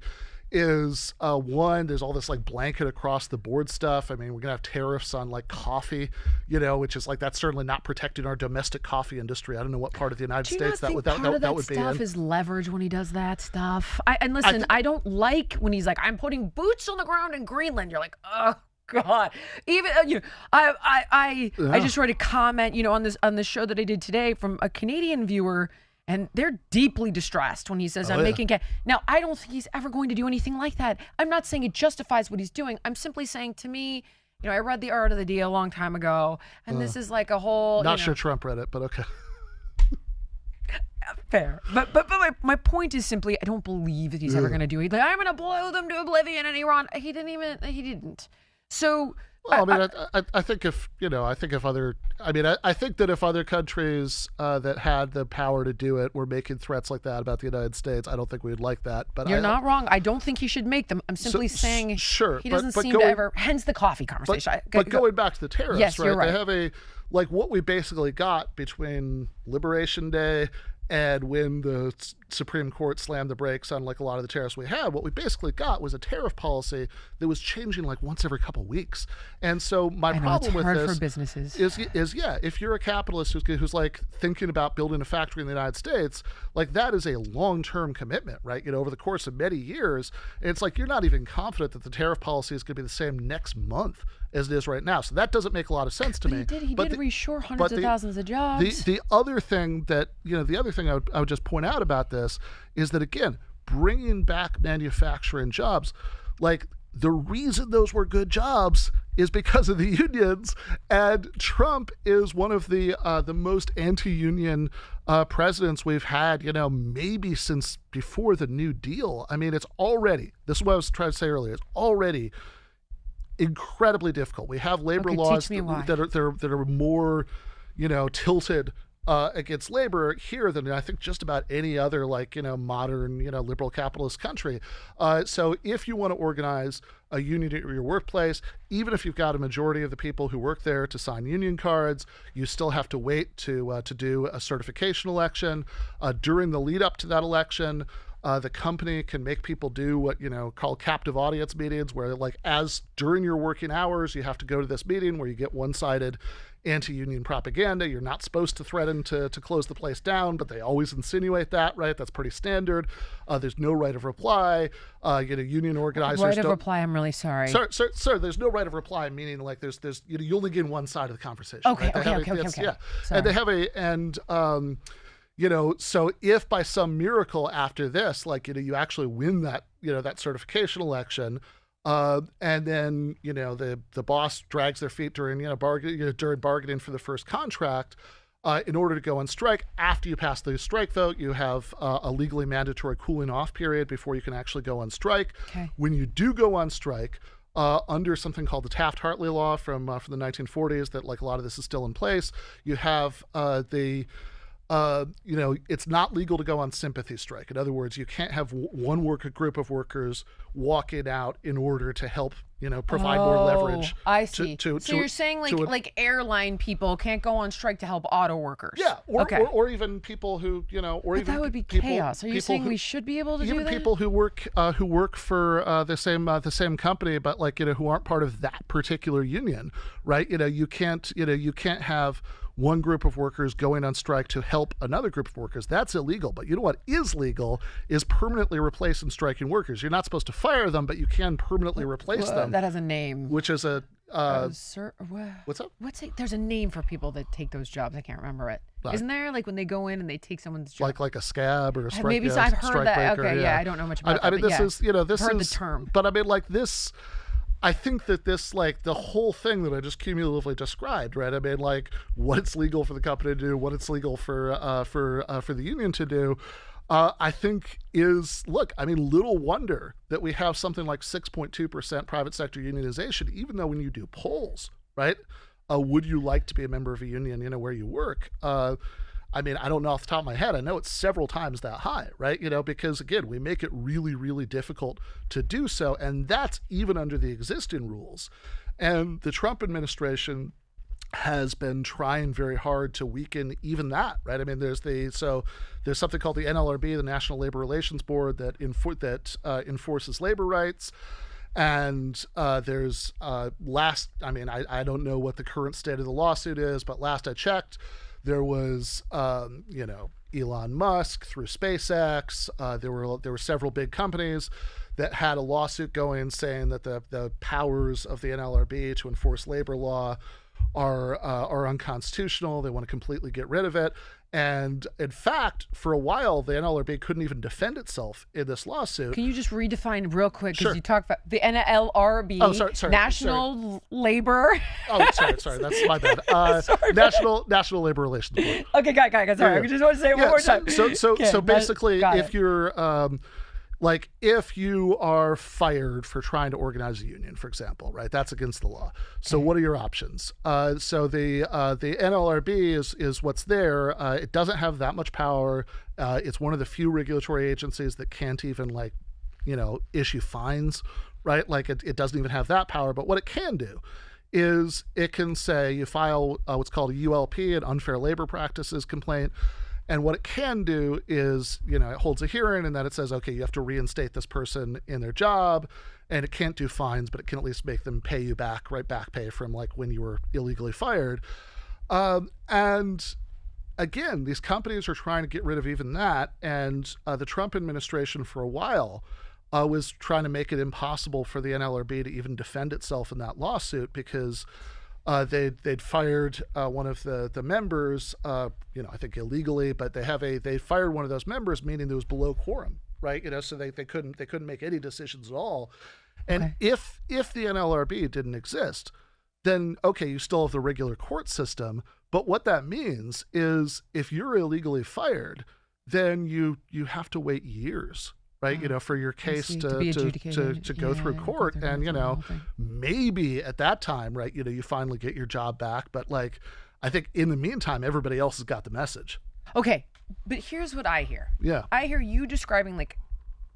is one, there's all this like blanket across the board stuff. I mean, we're gonna have tariffs on like coffee, which is like, that's certainly not protecting our domestic coffee industry. I don't know what part of the United States that would be in. Stuff is leverage when he does that stuff. I don't like when he's like, I'm putting boots on the ground in Greenland. You're like, oh God. Even I just read a comment on this show that I did today from a Canadian viewer. And they're deeply distressed when he says, I'm making cash. Now, I don't think he's ever going to do anything like that. I'm not saying it justifies what he's doing. I'm simply saying, to me, I read The Art of the Deal a long time ago, and this is like a whole... Not sure Trump read it, but okay. Fair. But my point is simply, I don't believe that he's ever going to do it. Like, I'm going to blow them to oblivion in Iran. He didn't. So... Well, I mean, I think if other countries that had the power to do it were making threats like that about the United States, I don't think we'd like that. But you're not wrong. I don't think he should make them. I'm simply saying he doesn't seem to ever. Hence the coffee conversation. But going back to the tariffs, yes, right? You're right. They have what we basically got between Liberation Day and when the Supreme Court slammed the brakes on like a lot of the tariffs we had, what we basically got was a tariff policy that was changing like once every couple of weeks. And so my problem with this for businesses is if you're a capitalist who's like thinking about building a factory in the United States, like that is a long-term commitment, right? over the course of many years. And it's like, you're not even confident that the tariff policy is going to be the same next month as it is right now. So that doesn't make a lot of sense to me. He did reshore hundreds of thousands of jobs. The other thing that, I would just point out about this is that, again, bringing back manufacturing jobs, like the reason those were good jobs is because of the unions, and Trump is one of the most anti-union presidents we've had, maybe since before the New Deal. I mean, it's already, this is what I was trying to say earlier, it's already incredibly difficult. We have labor laws that are more, tilted against labor here than I think just about any other modern liberal capitalist country. So if you want to organize a union at your workplace, even if you've got a majority of the people who work there to sign union cards, you still have to wait to do a certification election. During the lead up to that election, the company can make people do what called captive audience meetings, where as during your working hours you have to go to this meeting where you get one-sided anti-union propaganda. You're not supposed to threaten to close the place down, but they always insinuate that, right? That's pretty standard. There's no right of reply. Union organizers right of reply. I'm really sorry. Sir, there's no right of reply, meaning there's you only get one side of the conversation. Okay, right? Okay. Yeah, sorry. and they have so if by some miracle after this, you actually win that that certification election, and then the boss drags their feet during during bargaining for the first contract, in order to go on strike. After you pass the strike vote, you have a legally mandatory cooling off period before you can actually go on strike. Okay. When you do go on strike, under something called the Taft-Hartley law from the 1940s, that a lot of this is still in place, you have it's not legal to go on sympathy strike. In other words, you can't have one group of workers walking out in order to help, provide more leverage. I see. So you're saying like airline people can't go on strike to help auto workers? Yeah, or even people who, or even that would be people, chaos. Are you saying we should be able to do that? Even people who work for the same company, but who aren't part of that particular union, right? You can't have one group of workers going on strike to help another group of workers. That's illegal. But you know what is legal is permanently replacing striking workers. You're not supposed to fire them, but you can permanently replace them. That has a name. Which is a... what's up? There's a name for people that take those jobs. I can't remember it. Isn't there, when they go in and they take someone's job? Like a scab or a strike. Maybe I've heard that. Breaker, okay, yeah, I don't know much about that. This is, this heard is... the term. But this... I think that this, the whole thing that I just cumulatively described, right? What it's legal for the company to do, what it's legal for the union to do, I think is, little wonder that we have something like 6.2% private sector unionization, even though when you do polls, right? Would you like to be a member of a union, where you work? I don't know off the top of my head. I know it's several times that high, right? Because again, we make it really, really difficult to do so. And that's even under the existing rules. And the Trump administration has been trying very hard to weaken even that, right? There's something called the NLRB, the National Labor Relations Board, that enforces labor rights. And there's I don't know what the current state of the lawsuit is, but last I checked, there was, Elon Musk through SpaceX. There were several big companies that had a lawsuit going saying that the powers of the NLRB to enforce labor law are unconstitutional. They want to completely get rid of it. And in fact, for a while, the NLRB couldn't even defend itself in this lawsuit. Can you just redefine real quick? Because Sure. you talked about the NLRB, National Labor. Oh, sorry, that's my bad. National Labor Relations Board. Okay, got it. Sorry, I just want to say it one more time. So basically, if you're if you are fired for trying to organize a union, for example, right, that's against the law. So what are your options? So the NLRB is what's there. It doesn't have that much power. It's one of the few regulatory agencies that can't even issue fines, right? It doesn't even have that power. But what it can do is it can say you file what's called a ULP, an unfair labor practices complaint. And what it can do is, it holds a hearing and then it says, okay, you have to reinstate this person in their job, and it can't do fines, but it can at least make them pay you back pay from when you were illegally fired. And again, these companies are trying to get rid of even that. And the Trump administration for a while was trying to make it impossible for the NLRB to even defend itself in that lawsuit because they'd fired one of the members, I think illegally, but they fired one of those members, meaning there was below quorum, right? So they couldn't make any decisions at all. And if the NLRB didn't exist, then okay, you still have the regular court system. But what that means is if you're illegally fired, then you have to wait years, right? For your case to be adjudicated. to go through court, and maybe at that time, right? You finally get your job back, but like, I think in the meantime, everybody else has got the message. Okay, but here's what I hear. Yeah, I hear you describing like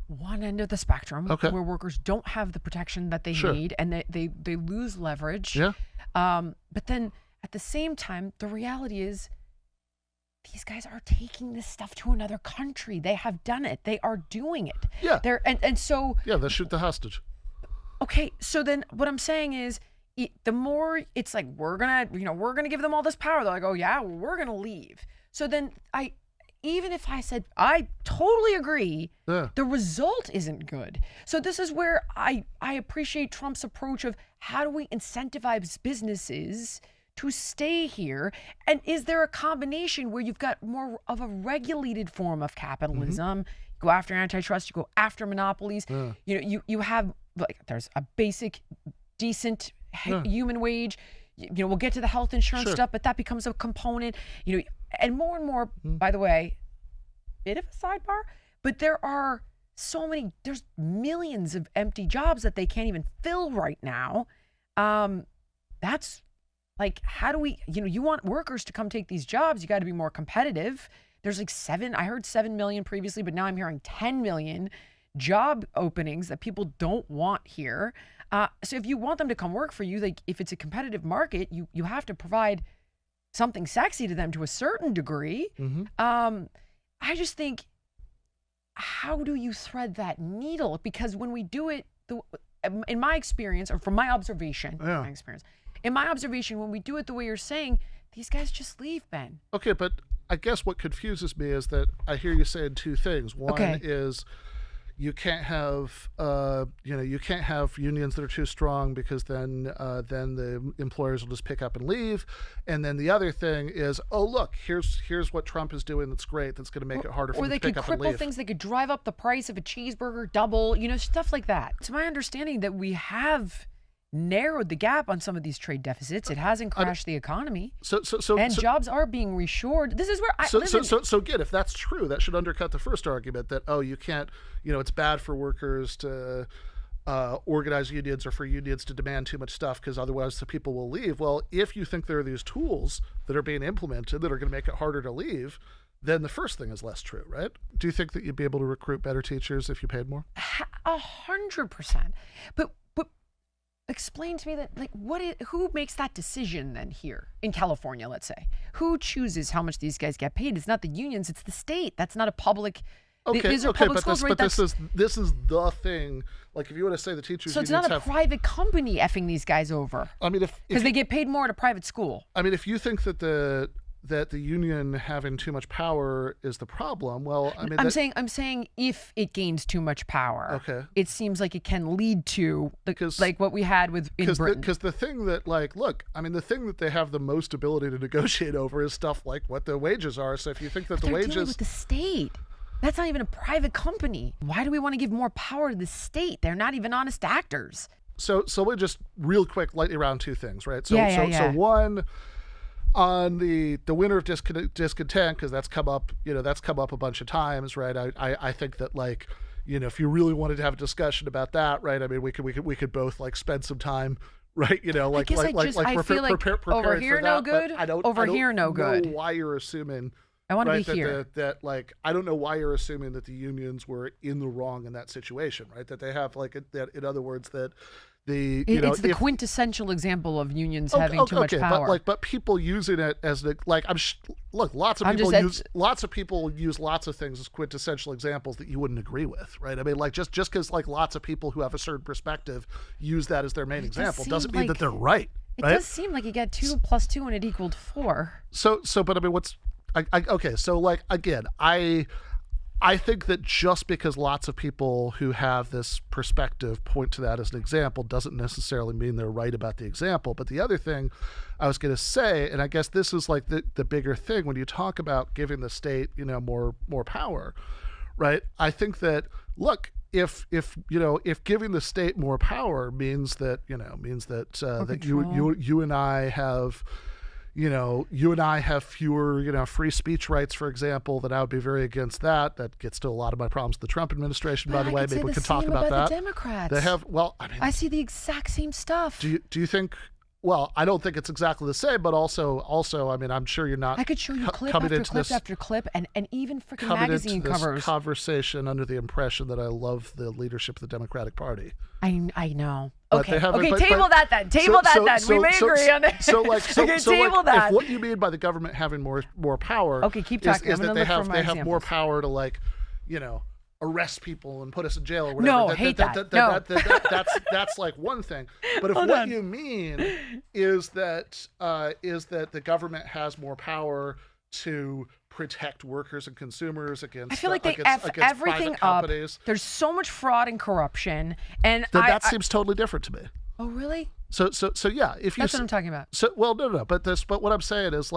one end of the spectrum where workers don't have the protection that they need, and they lose leverage. Yeah. But then at the same time, the reality is these guys are taking this stuff to another country. They have done it. They are doing it. Yeah. And so they shoot the hostage. Okay, so then what I'm saying is, the more it's like we're gonna give them all this power, they're like, oh yeah, we're gonna leave. So then even if I said I totally agree, the result isn't good. So this is where I appreciate Trump's approach of how do we incentivize businesses to stay here, and is there a combination where you've got more of a regulated form of capitalism? You go after antitrust, you go after monopolies. You have like there's a basic, decent human wage. We'll get to the health insurance stuff, but that becomes a component. And more, by the way, bit of a sidebar, but there's millions of empty jobs that they can't even fill right now. That's like, how do we, you want workers to come take these jobs, you got to be more competitive. There's like I heard 7 million previously, but now I'm hearing 10 million job openings that people don't want here. So if you want them to come work for you, like if it's a competitive market, you have to provide something sexy to them to a certain degree. I just think, how do you thread that needle? Because when we do it, in my experience, or from my observation, when we do it the way you're saying, these guys just leave, Ben. Okay, but I guess what confuses me is that I hear you saying two things. One is you can't have unions that are too strong, because then the employers will just pick up and leave. And then the other thing is, oh look, here's what Trump is doing that's great, that's going to make it harder for them to pick up and leave. Or they could cripple things. They could drive up the price of a cheeseburger double, stuff like that. It's my understanding that we have narrowed the gap on some of these trade deficits. It hasn't crashed the economy. So jobs are being reshored. This is where So again, if that's true, that should undercut the first argument that, you can't, it's bad for workers to organize unions, or for unions to demand too much stuff, because otherwise the people will leave. Well, if you think there are these tools that are being implemented that are going to make it harder to leave, then the first thing is less true, right? Do you think that you'd be able to recruit better teachers if you paid more? 100%. But explain to me that, like, who makes that decision then here in California, let's say? Who chooses how much these guys get paid? It's not the unions, it's the state. That's not a public. These are public schools, right? This is the thing. Like, if you want to say the teachers, so it's not a private company effing these guys over. I mean, because they get paid more at a private school. I mean, if you think that the union having too much power is the problem, well, I mean, I'm saying if it gains too much power, it seems like it can lead to like what we had in Britain. Because the thing that, like, look, I mean, the thing that they have the most ability to negotiate over is stuff like what the wages are. So if you think that the wages, dealing with the state. That's not even a private company. Why do we want to give more power to the state? They're not even honest actors. So let me just real quick lightly around two things, right? So one, on the Winter of Discontent, because that's come up a bunch of times, right? I think that, like, if you really wanted to have a discussion about that, right? I mean, we could both, like, spend some time, right? I feel like over here no good, over here no good. I don't know why you're assuming. I want to be here. That like, I don't know why you're assuming that the unions were in the wrong in that situation, right? That they have, like, that, in other words, that it's the quintessential example of unions having too much power. But people using it as lots of people use lots of things as quintessential examples that you wouldn't agree with, right? I mean, like, just because, like, lots of people who have a certain perspective use that as their main example doesn't mean that they're right. It does seem like you got 2 + 2 and it equaled 4. So, but I mean, I think that just because lots of people who have this perspective point to that as an example doesn't necessarily mean they're right about the example. But the other thing I was going to say, and I guess this is like the bigger thing when you talk about giving the state, more power, right? I think that, look, if giving the state more power means that you and I have, you and I have fewer, free speech rights, for example, then I would be very against that. That gets to a lot of my problems with the Trump administration, by the way. Maybe we can talk about that. The Democrats. They have, I see the exact same stuff. Do you think? Well, I don't think it's exactly the same, but also, I'm sure you're not. I could show you clip after clip after clip, and even freaking magazine covers. This conversation under the impression that I love the leadership of the Democratic Party. I know. But okay, table that then. We may agree on it. If what you mean by the government having more power, okay, keep talking. is that they have more power to arrest people and put us in jail or whatever. No, hate that. That's like one thing. But if what you mean is that the government has more power to protect workers and consumers against, I feel like they F everything up. There's so much fraud and corruption, and that seems totally different to me. Oh, really? So yeah, if you that's what I'm talking about. So no, but what I'm saying is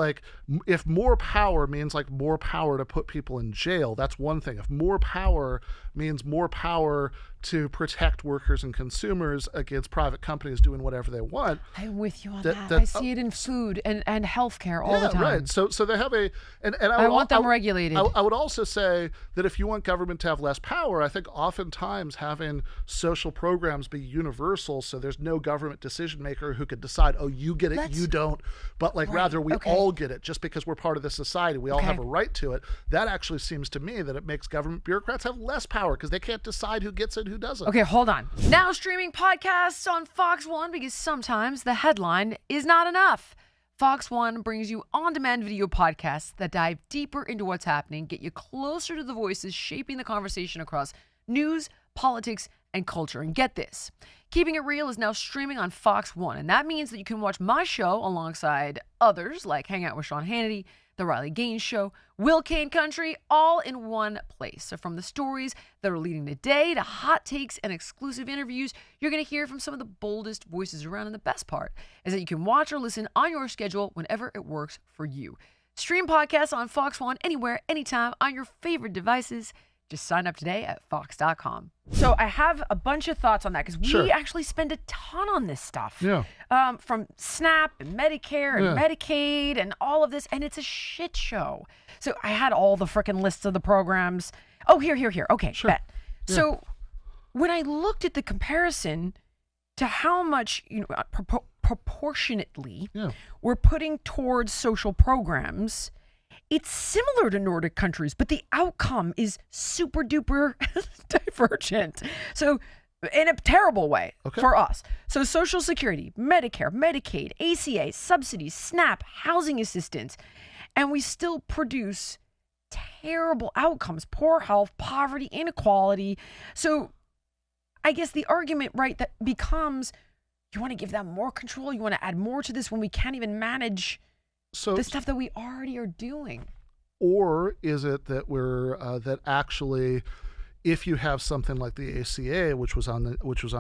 if more power means more power to put people in jail, that's one thing. If more power means more power to protect workers and consumers against private companies doing whatever they want, I'm with you on that. I see it in food and healthcare all the time. Right. So they have and I want them regulated. I would also say that if you want government to have less power, I think oftentimes having social programs be universal, so there's no government decision maker who could decide, oh, you get it, you don't, but rather we all get it just because we're part of this society. We all have a right to it. That actually seems to me that it makes government bureaucrats have less power because they can't decide who gets it, who doesn't. Okay, hold on. Now streaming podcasts on Fox One because sometimes the headline is not enough. Fox One brings you on-demand video podcasts that dive deeper into what's happening, get you closer to the voices shaping the conversation across news, politics, and culture. And get this, Keeping It Real is now streaming on Fox One, and that means that you can watch my show alongside others like Hang Out with Sean Hannity, The Riley Gaines Show, Will Kane Country, all in one place. So from the stories that are leading the day to hot takes and exclusive interviews, you're going to hear from some of the boldest voices around. And the best part is that you can watch or listen on your schedule whenever it works for you. Stream podcasts on Fox One anywhere, anytime on your favorite devices. Just sign up today at fox.com. So I have a bunch of thoughts on that because we actually spend a ton on this stuff. Yeah. From SNAP and Medicare and Medicaid and all of this, and it's a shit show. So I had all the frickin' lists of the programs. Oh, here. Okay, sure. bet. Yeah. So when I looked at the comparison to how much, proportionately we're putting towards social programs, it's similar to Nordic countries, but the outcome is super duper divergent. So in a terrible way for us. So Social Security, Medicare, Medicaid, ACA, subsidies, SNAP, housing assistance, and we still produce terrible outcomes, poor health, poverty, inequality. So I guess the argument, that becomes, you want to give them more control? You want to add more to this when we can't even manage the stuff that we already are doing? Or is it that we're that actually, if you have something like the ACA, which was on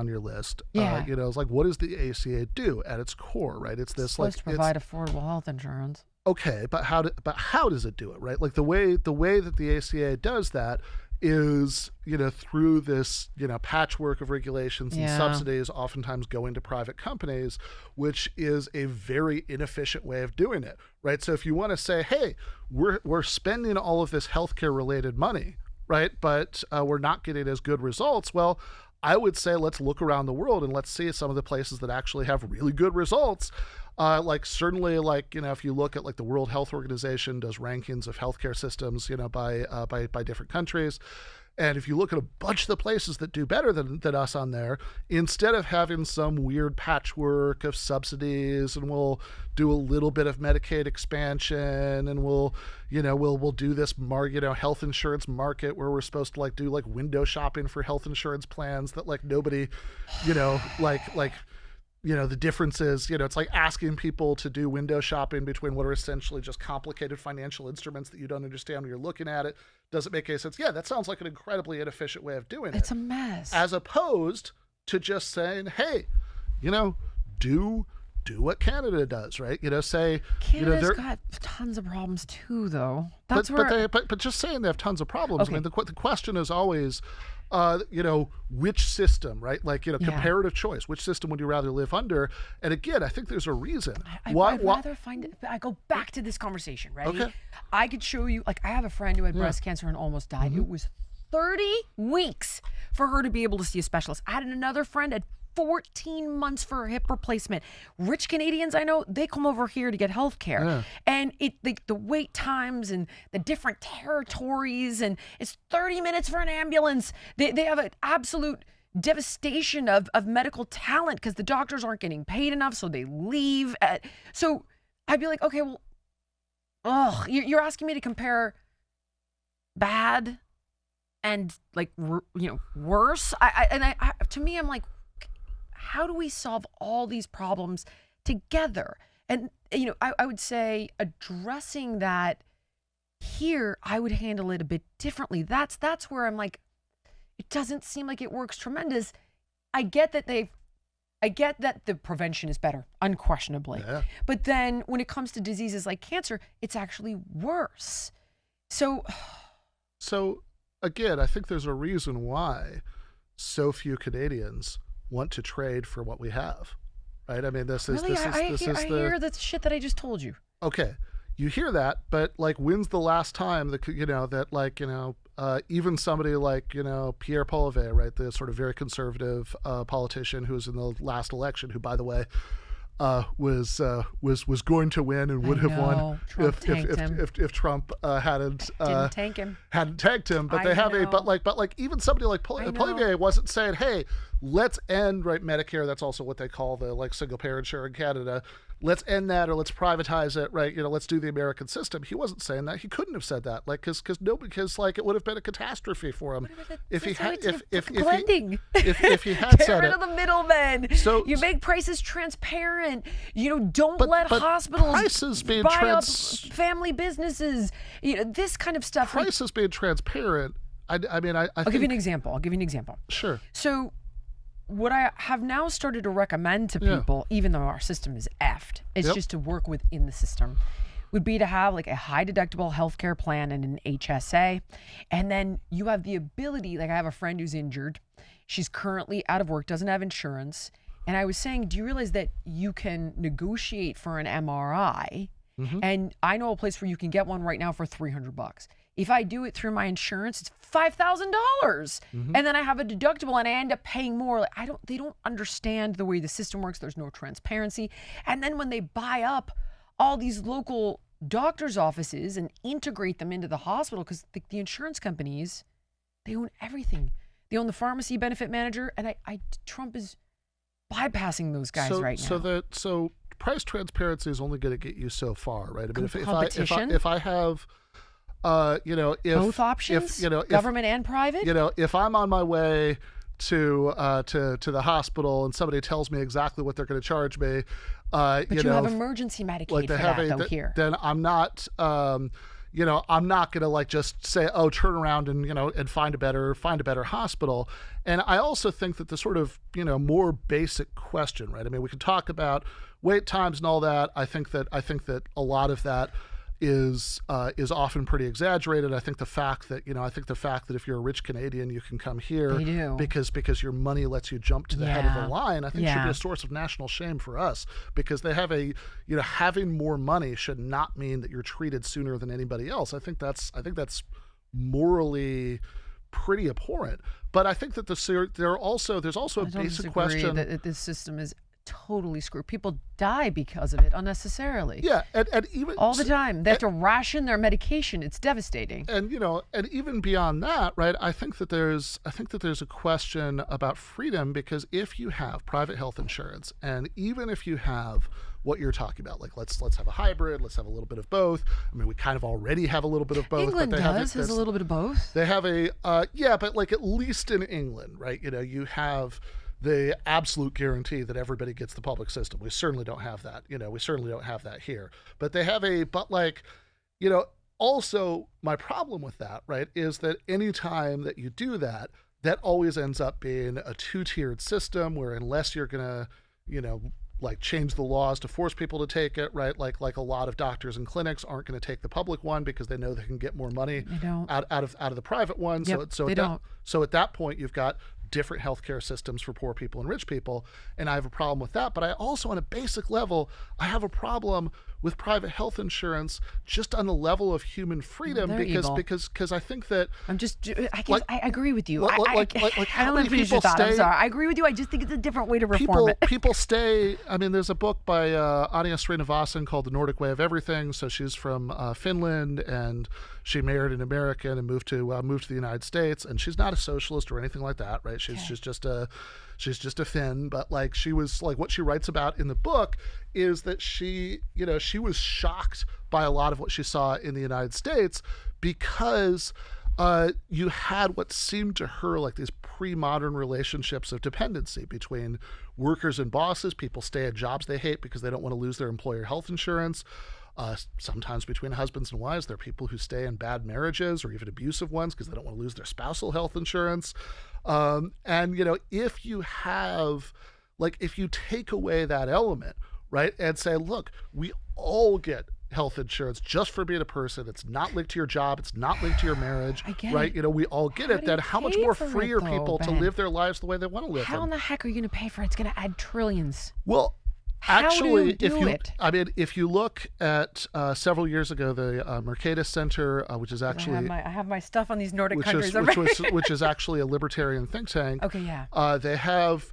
your list, it's like, what does the ACA do at its core, right? It's this supposed to provide affordable health insurance. Okay, but how does it do it, right? Like the way that the ACA does that is, through this, patchwork of regulations and subsidies, oftentimes going to private companies, which is a very inefficient way of doing it, right? So if you want to say, hey, we're spending all of this healthcare related money, right, but we're not getting as good results, well, I would say let's look around the world and let's see some of the places that actually have really good results. Certainly, if you look at the World Health Organization does rankings of healthcare systems, by different countries. And if you look at a bunch of the places that do better than us on there, instead of having some weird patchwork of subsidies and we'll do a little bit of Medicaid expansion and we'll do this health insurance market where we're supposed to do window shopping for health insurance plans that nobody, the difference is, it's like asking people to do window shopping between what are essentially just complicated financial instruments that you don't understand when you're looking at it. Doesn't make any sense. Yeah, that sounds like an incredibly inefficient way of doing it. It's a mess. As opposed to just saying, hey, do do what Canada does, right? Say, Canada's got tons of problems too, though. That's but just saying they have tons of problems. Okay. I mean, the question is always, which system, right? Comparative choice. Which system would you rather live under? And again, I think there's a reason. I'd rather find it. I go back to this conversation, right? Okay. I could show you, I have a friend who had breast cancer and almost died. It was 30 weeks for her to be able to see a specialist. I had another friend at 14 months for a hip replacement. Rich Canadians I know, they come over here to get health care. Yeah. And the wait times and the different territories, and it's 30 minutes for an ambulance. They have an absolute devastation of medical talent because the doctors aren't getting paid enough, so they leave. So I'd be like, okay, well, you're asking me to compare bad and worse. To me, I'm like, how do we solve all these problems together? And, I would say addressing that here, I would handle it a bit differently. That's where I'm like, it doesn't seem like it works tremendous. I get that the prevention is better, unquestionably. Yeah. But then when it comes to diseases like cancer, it's actually worse. So again, I think there's a reason why so few Canadians want to trade for what we have, right? I mean, I hear the shit that I just told you. Okay, you hear that, but when's the last time that even somebody like Pierre Poilievre, right, the sort of very conservative politician who was in the last election, who by the way was going to win and would have won if Trump hadn't tank him. Hadn't tanked him. But even somebody like Poilievre wasn't saying, hey, let's end Medicare. That's also what they call the single payer insurance in Canada. Let's end that, or let's privatize it, right? Let's do the American system. He wasn't saying that. He couldn't have said that, because it would have been a catastrophe for him if he had said Get rid of the middlemen. So you make prices transparent. Don't let hospitals prices being buy up family businesses. This kind of stuff. Prices being transparent. I'll give you an example. Sure. So what I have now started to recommend to people, even though our system is effed, it's just to work within the system, would be to have a high deductible healthcare plan and an HSA. And then you have the ability, I have a friend who's injured. She's currently out of work, doesn't have insurance. And I was saying, do you realize that you can negotiate for an MRI? Mm-hmm. And I know a place where you can get one right now for $300. If I do it through my insurance, it's $5,000. Mm-hmm. And then I have a deductible and I end up paying more. They don't understand the way the system works. There's no transparency. And then when they buy up all these local doctors' offices and integrate them into the hospital, because the insurance companies, they own everything. They own the pharmacy benefit manager, and Trump is bypassing those guys right now. So price transparency is only going to get you so far, right? I mean, competition. If I have both options, government and private. If I'm on my way to the hospital and somebody tells me exactly what they're going to charge me, but you have emergency Medicaid here. Then I'm not. I'm not going to just say, oh, turn around and and find a better hospital. And I also think that the sort of more basic question, right? I mean, we can talk about wait times and all that. I think that a lot of that is often pretty exaggerated. I think the fact that if you're a rich Canadian, you can come here because your money lets you jump to the head of the line, I think should be a source of national shame for us, because they have having more money should not mean that you're treated sooner than anybody else. I think that's morally pretty abhorrent. But I think that there's also a basic question that this system is totally screwed. People die because of it unnecessarily. Yeah, and even all the time they have to ration their medication. It's devastating. And and even beyond that, right? I think that there's a question about freedom, because if you have private health insurance, and even if you have what you're talking about, let's have a hybrid, let's have a little bit of both. I mean, we kind of already have a little bit of both. England but has a little bit of both. They have but at least in England, right? You have the absolute guarantee that everybody gets the public system. We certainly don't have that. We certainly don't have that here. But they have also my problem with that, right, is that anytime that you do that, that always ends up being a two-tiered system where unless you're going to, like change the laws to force people to take it, right? Like a lot of doctors and clinics aren't going to take the public one because they know they can get more money out of the private one. Yep, So at that point, you've got different healthcare systems for poor people and rich people, and I have a problem with that. But I also, on a basic level, I have a problem with private health insurance just on the level of human freedom, because I think that I agree with you. I don't want to finish your thought. I'm sorry. I agree with you. I just think it's a different way to reform it. People stay. I mean, there's a book by Anja Srinivasan called The Nordic Way of Everything. So she's from Finland, and she married an American and moved to the United States. And she's not a socialist or anything like that, right? She's just a Finn, but like she was like what she writes about in the book is that she was shocked by a lot of what she saw in the United States because you had what seemed to her like these pre-modern relationships of dependency between workers and bosses. People stay at jobs they hate because they don't want to lose their employer health insurance. Sometimes between husbands and wives, there are people who stay in bad marriages or even abusive ones because they don't want to lose their spousal health insurance. And if you take away that element, right, and say, look, we all get health insurance just for being a person. It's not linked to your job. It's not linked to your marriage, right? We all get it. Then how much more free are people to live their lives the way they want to live them? How in the heck are you going to pay for it? It's going to add trillions. Well, actually, if you look at several years ago, the Mercatus Center, which is actually I have my stuff on these Nordic countries, which is actually a libertarian think tank. Okay, yeah. They have.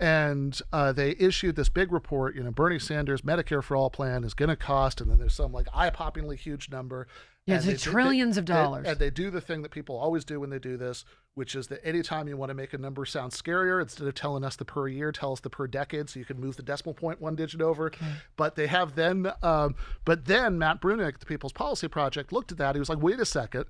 And they issued this big report, Bernie Sanders' Medicare for All plan is going to cost, and then there's some like eye-poppingly huge number. Yeah, it's trillions of dollars. And they do the thing that people always do when they do this, which is that anytime you want to make a number sound scarier, instead of telling us the per year, tell us the per decade, so you can move the decimal point one digit over. Okay. But they have then, but then Matt Bruenick, the People's Policy Project, looked at that. He was like, wait a second.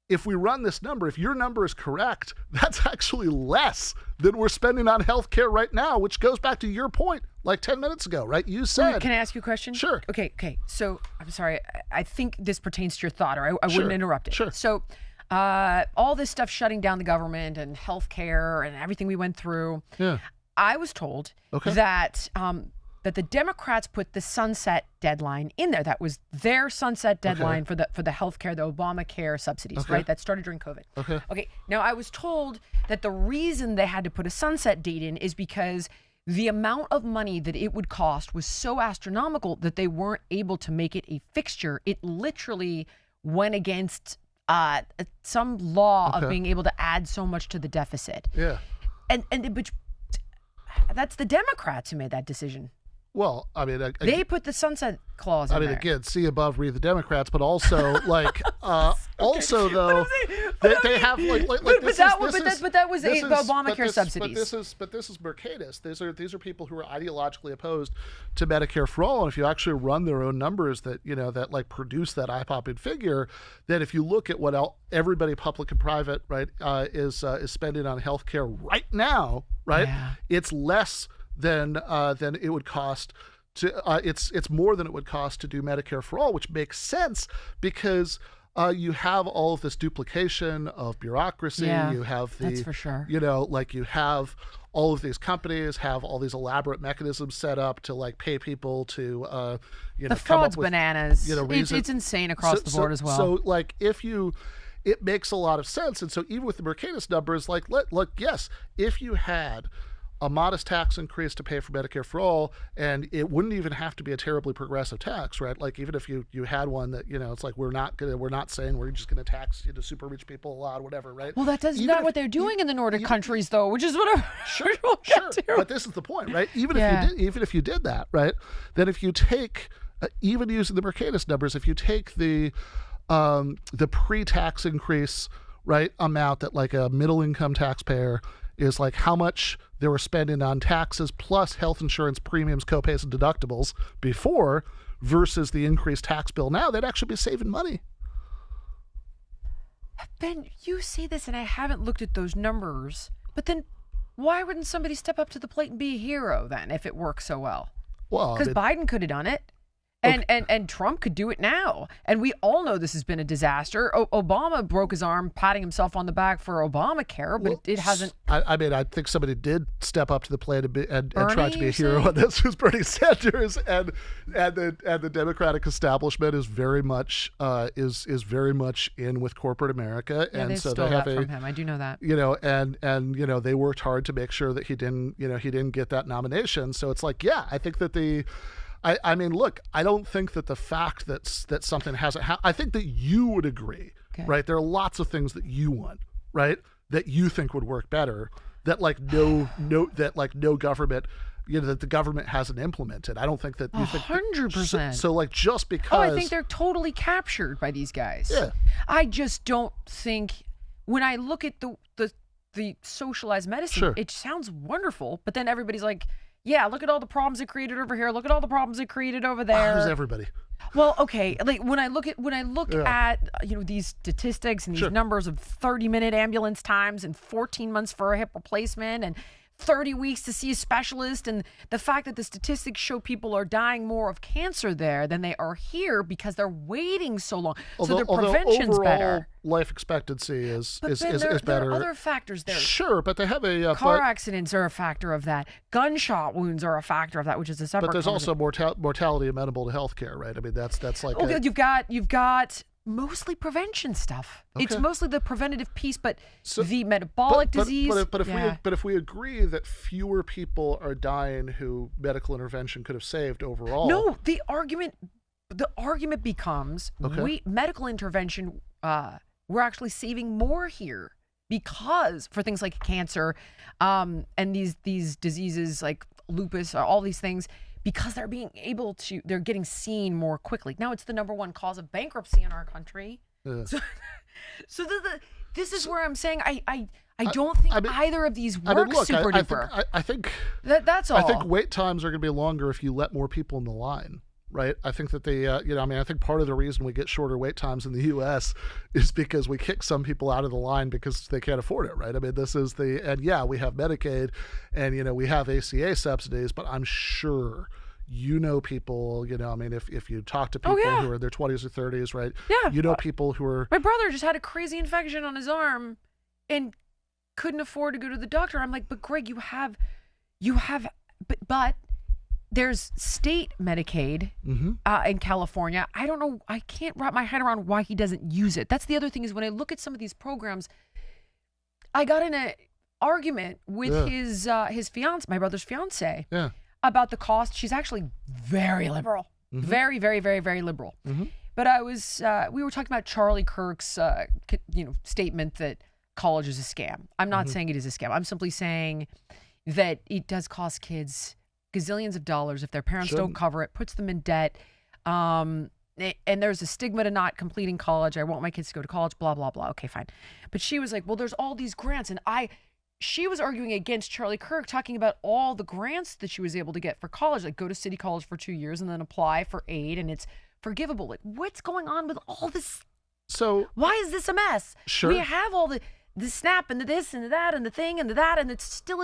If we run this number, if your number is correct, that's actually less than we're spending on healthcare right now, which goes back to your point like 10 minutes ago, right? You said... Can I ask you a question? Sure. Okay. So, I'm sorry. I think this pertains to your thought, or I wouldn't interrupt it. Sure. So, all this stuff shutting down the government and healthcare and everything we went through, I was told that the Democrats put the sunset deadline in there. That was their sunset deadline for the healthcare, the Obamacare subsidies, right? That started during COVID. Okay. Now, I was told that the reason they had to put a sunset date in is because the amount of money that it would cost was so astronomical that they weren't able to make it a fixture. It literally went against some law of being able to add so much to the deficit. Yeah. And that's the Democrats who made that decision. Well, I mean, they put the sunset clause in there. Again, see above, read the Democrats, but also like, also though, they have but that was the Obamacare subsidies. But this is Mercatus. These are people who are ideologically opposed to Medicare for all. And if you actually run their own numbers that that like produce that eye-popping figure, then if you look at what everybody, public and private, right, is spending on healthcare right now, right, it's less than it would cost to it's more than it would cost to do Medicare for all, which makes sense because you have all of this duplication of bureaucracy. You have that's for sure. You have all of these companies have all these elaborate mechanisms set up to like pay people to the fraud's bananas. Reasons. It's insane across the board as well. So like it makes a lot of sense. And so even with the Mercatus numbers, like look, yes, if you had a modest tax increase to pay for Medicare for all, and it wouldn't even have to be a terribly progressive tax, right? Like even if you had one that it's like we're not saying we're just gonna tax super rich people a lot, whatever, right? Well, that's not what they're doing in the Nordic countries, though, which is what I'm sure. But this is the point, right? Even if you did that, right? Then if you take even using the Mercatus numbers, if you take the pre-tax increase, right, amount that like a middle income taxpayer is like how much they were spending on taxes plus health insurance premiums, copays, and deductibles before versus the increased tax bill now, they'd actually be saving money. Ben, you say this and I haven't looked at those numbers, but then why wouldn't somebody step up to the plate and be a hero then if it works so well? Well, because Biden could have done it. And Trump could do it now. And we all know this has been a disaster. Obama broke his arm patting himself on the back for Obamacare, but it hasn't. I mean, I think somebody did step up to the plate and try to be a hero on this. Was Bernie Sanders, and the Democratic establishment is very much is very much in with corporate America, Yeah, and they so stole they have that from him. I do know that. And they worked hard to make sure that he didn't get that nomination. So it's like, yeah, I think that I mean, look, I don't think that the fact that something hasn't happened, I think that you would agree, right? There are lots of things that you want, right? That you think would work better, that no government, that the government hasn't implemented. I don't think that you think 100%. So like, just because. I think they're totally captured by these guys. Yeah. I just don't think, when I look at the socialized medicine, it sounds wonderful, but then everybody's like, yeah, look at all the problems it created over here. Look at all the problems it created over there. Who's everybody? Well, okay. Like when I look at these statistics and these numbers of 30-minute ambulance times and 14 months for a hip replacement and 30 weeks to see a specialist, and the fact that the statistics show people are dying more of cancer there than they are here because they're waiting so long. So their prevention's overall better. Life expectancy is better. There are other factors there. Sure, but they have a car accidents are a factor of that. Gunshot wounds are a factor of that, which is a separate. But there's also mortality amenable to healthcare, right? I mean, that's like. Okay, you've got mostly prevention stuff. Okay. It's mostly the preventative piece, but the metabolic disease. But if we agree that fewer people are dying who medical intervention could have saved overall. No, the argument becomes medical intervention. We're actually saving more here because for things like cancer, and these diseases like lupus, or all these things. Because they're getting seen more quickly. Now it's the #1 cause of bankruptcy in our country. So this is where I'm saying I don't think either of these work super duper. I think that's all. I think wait times are going to be longer if you let more people in the line, right? I think that I think part of the reason we get shorter wait times in the U.S. is because we kick some people out of the line because they can't afford it, right? I mean, we have Medicaid and, we have ACA subsidies, but I'm sure people, if you talk to people who are in their 20s or 30s, right? Yeah. People who are. My brother just had a crazy infection on his arm and couldn't afford to go to the doctor. I'm like, but Greg, you have, but there's state Medicaid in California. I don't know. I can't wrap my head around why he doesn't use it. That's the other thing is when I look at some of these programs, I got in an argument with his fiance, my brother's fiance, about the cost. She's actually very liberal, very, very, very, very liberal. But we were talking about Charlie Kirk's, statement that college is a scam. I'm not saying it is a scam. I'm simply saying that it does cost kids gazillions of dollars if their parents don't cover it, puts them in debt. And there's a stigma to not completing college. I want my kids to go to college, blah, blah, blah. Okay, fine. But she was like, well, there's all these grants. And she was arguing against Charlie Kirk, talking about all the grants that she was able to get for college, like go to City College for 2 years and then apply for aid and it's forgivable. Like, what's going on with all this? So why is this a mess? Sure. We have all the SNAP and the this and the that and the thing and the that, and it's still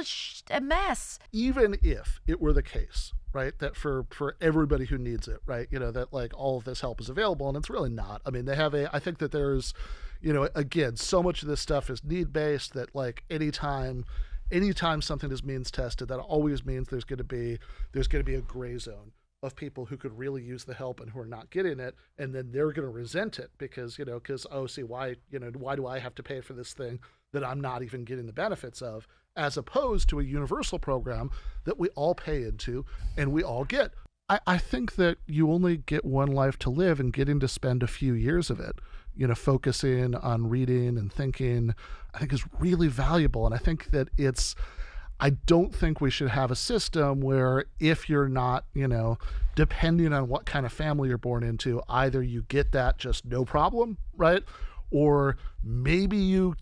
a mess. Even if it were the case, right, that for everybody who needs it, right, that like all of this help is available, and it's really not. I mean, I think that there's, again, so much of this stuff is need-based that like anytime something is means tested, that always means there's going to be a gray zone of people who could really use the help and who are not getting it, and then they're going to resent it because why do I have to pay for this thing that I'm not even getting the benefits of, as opposed to a universal program that we all pay into and we all get. I think that you only get one life to live, and getting to spend a few years of it, focusing on reading and thinking, I think is really valuable. And I think that I don't think we should have a system where if you're not, depending on what kind of family you're born into, either you get that just no problem, right? Or maybe you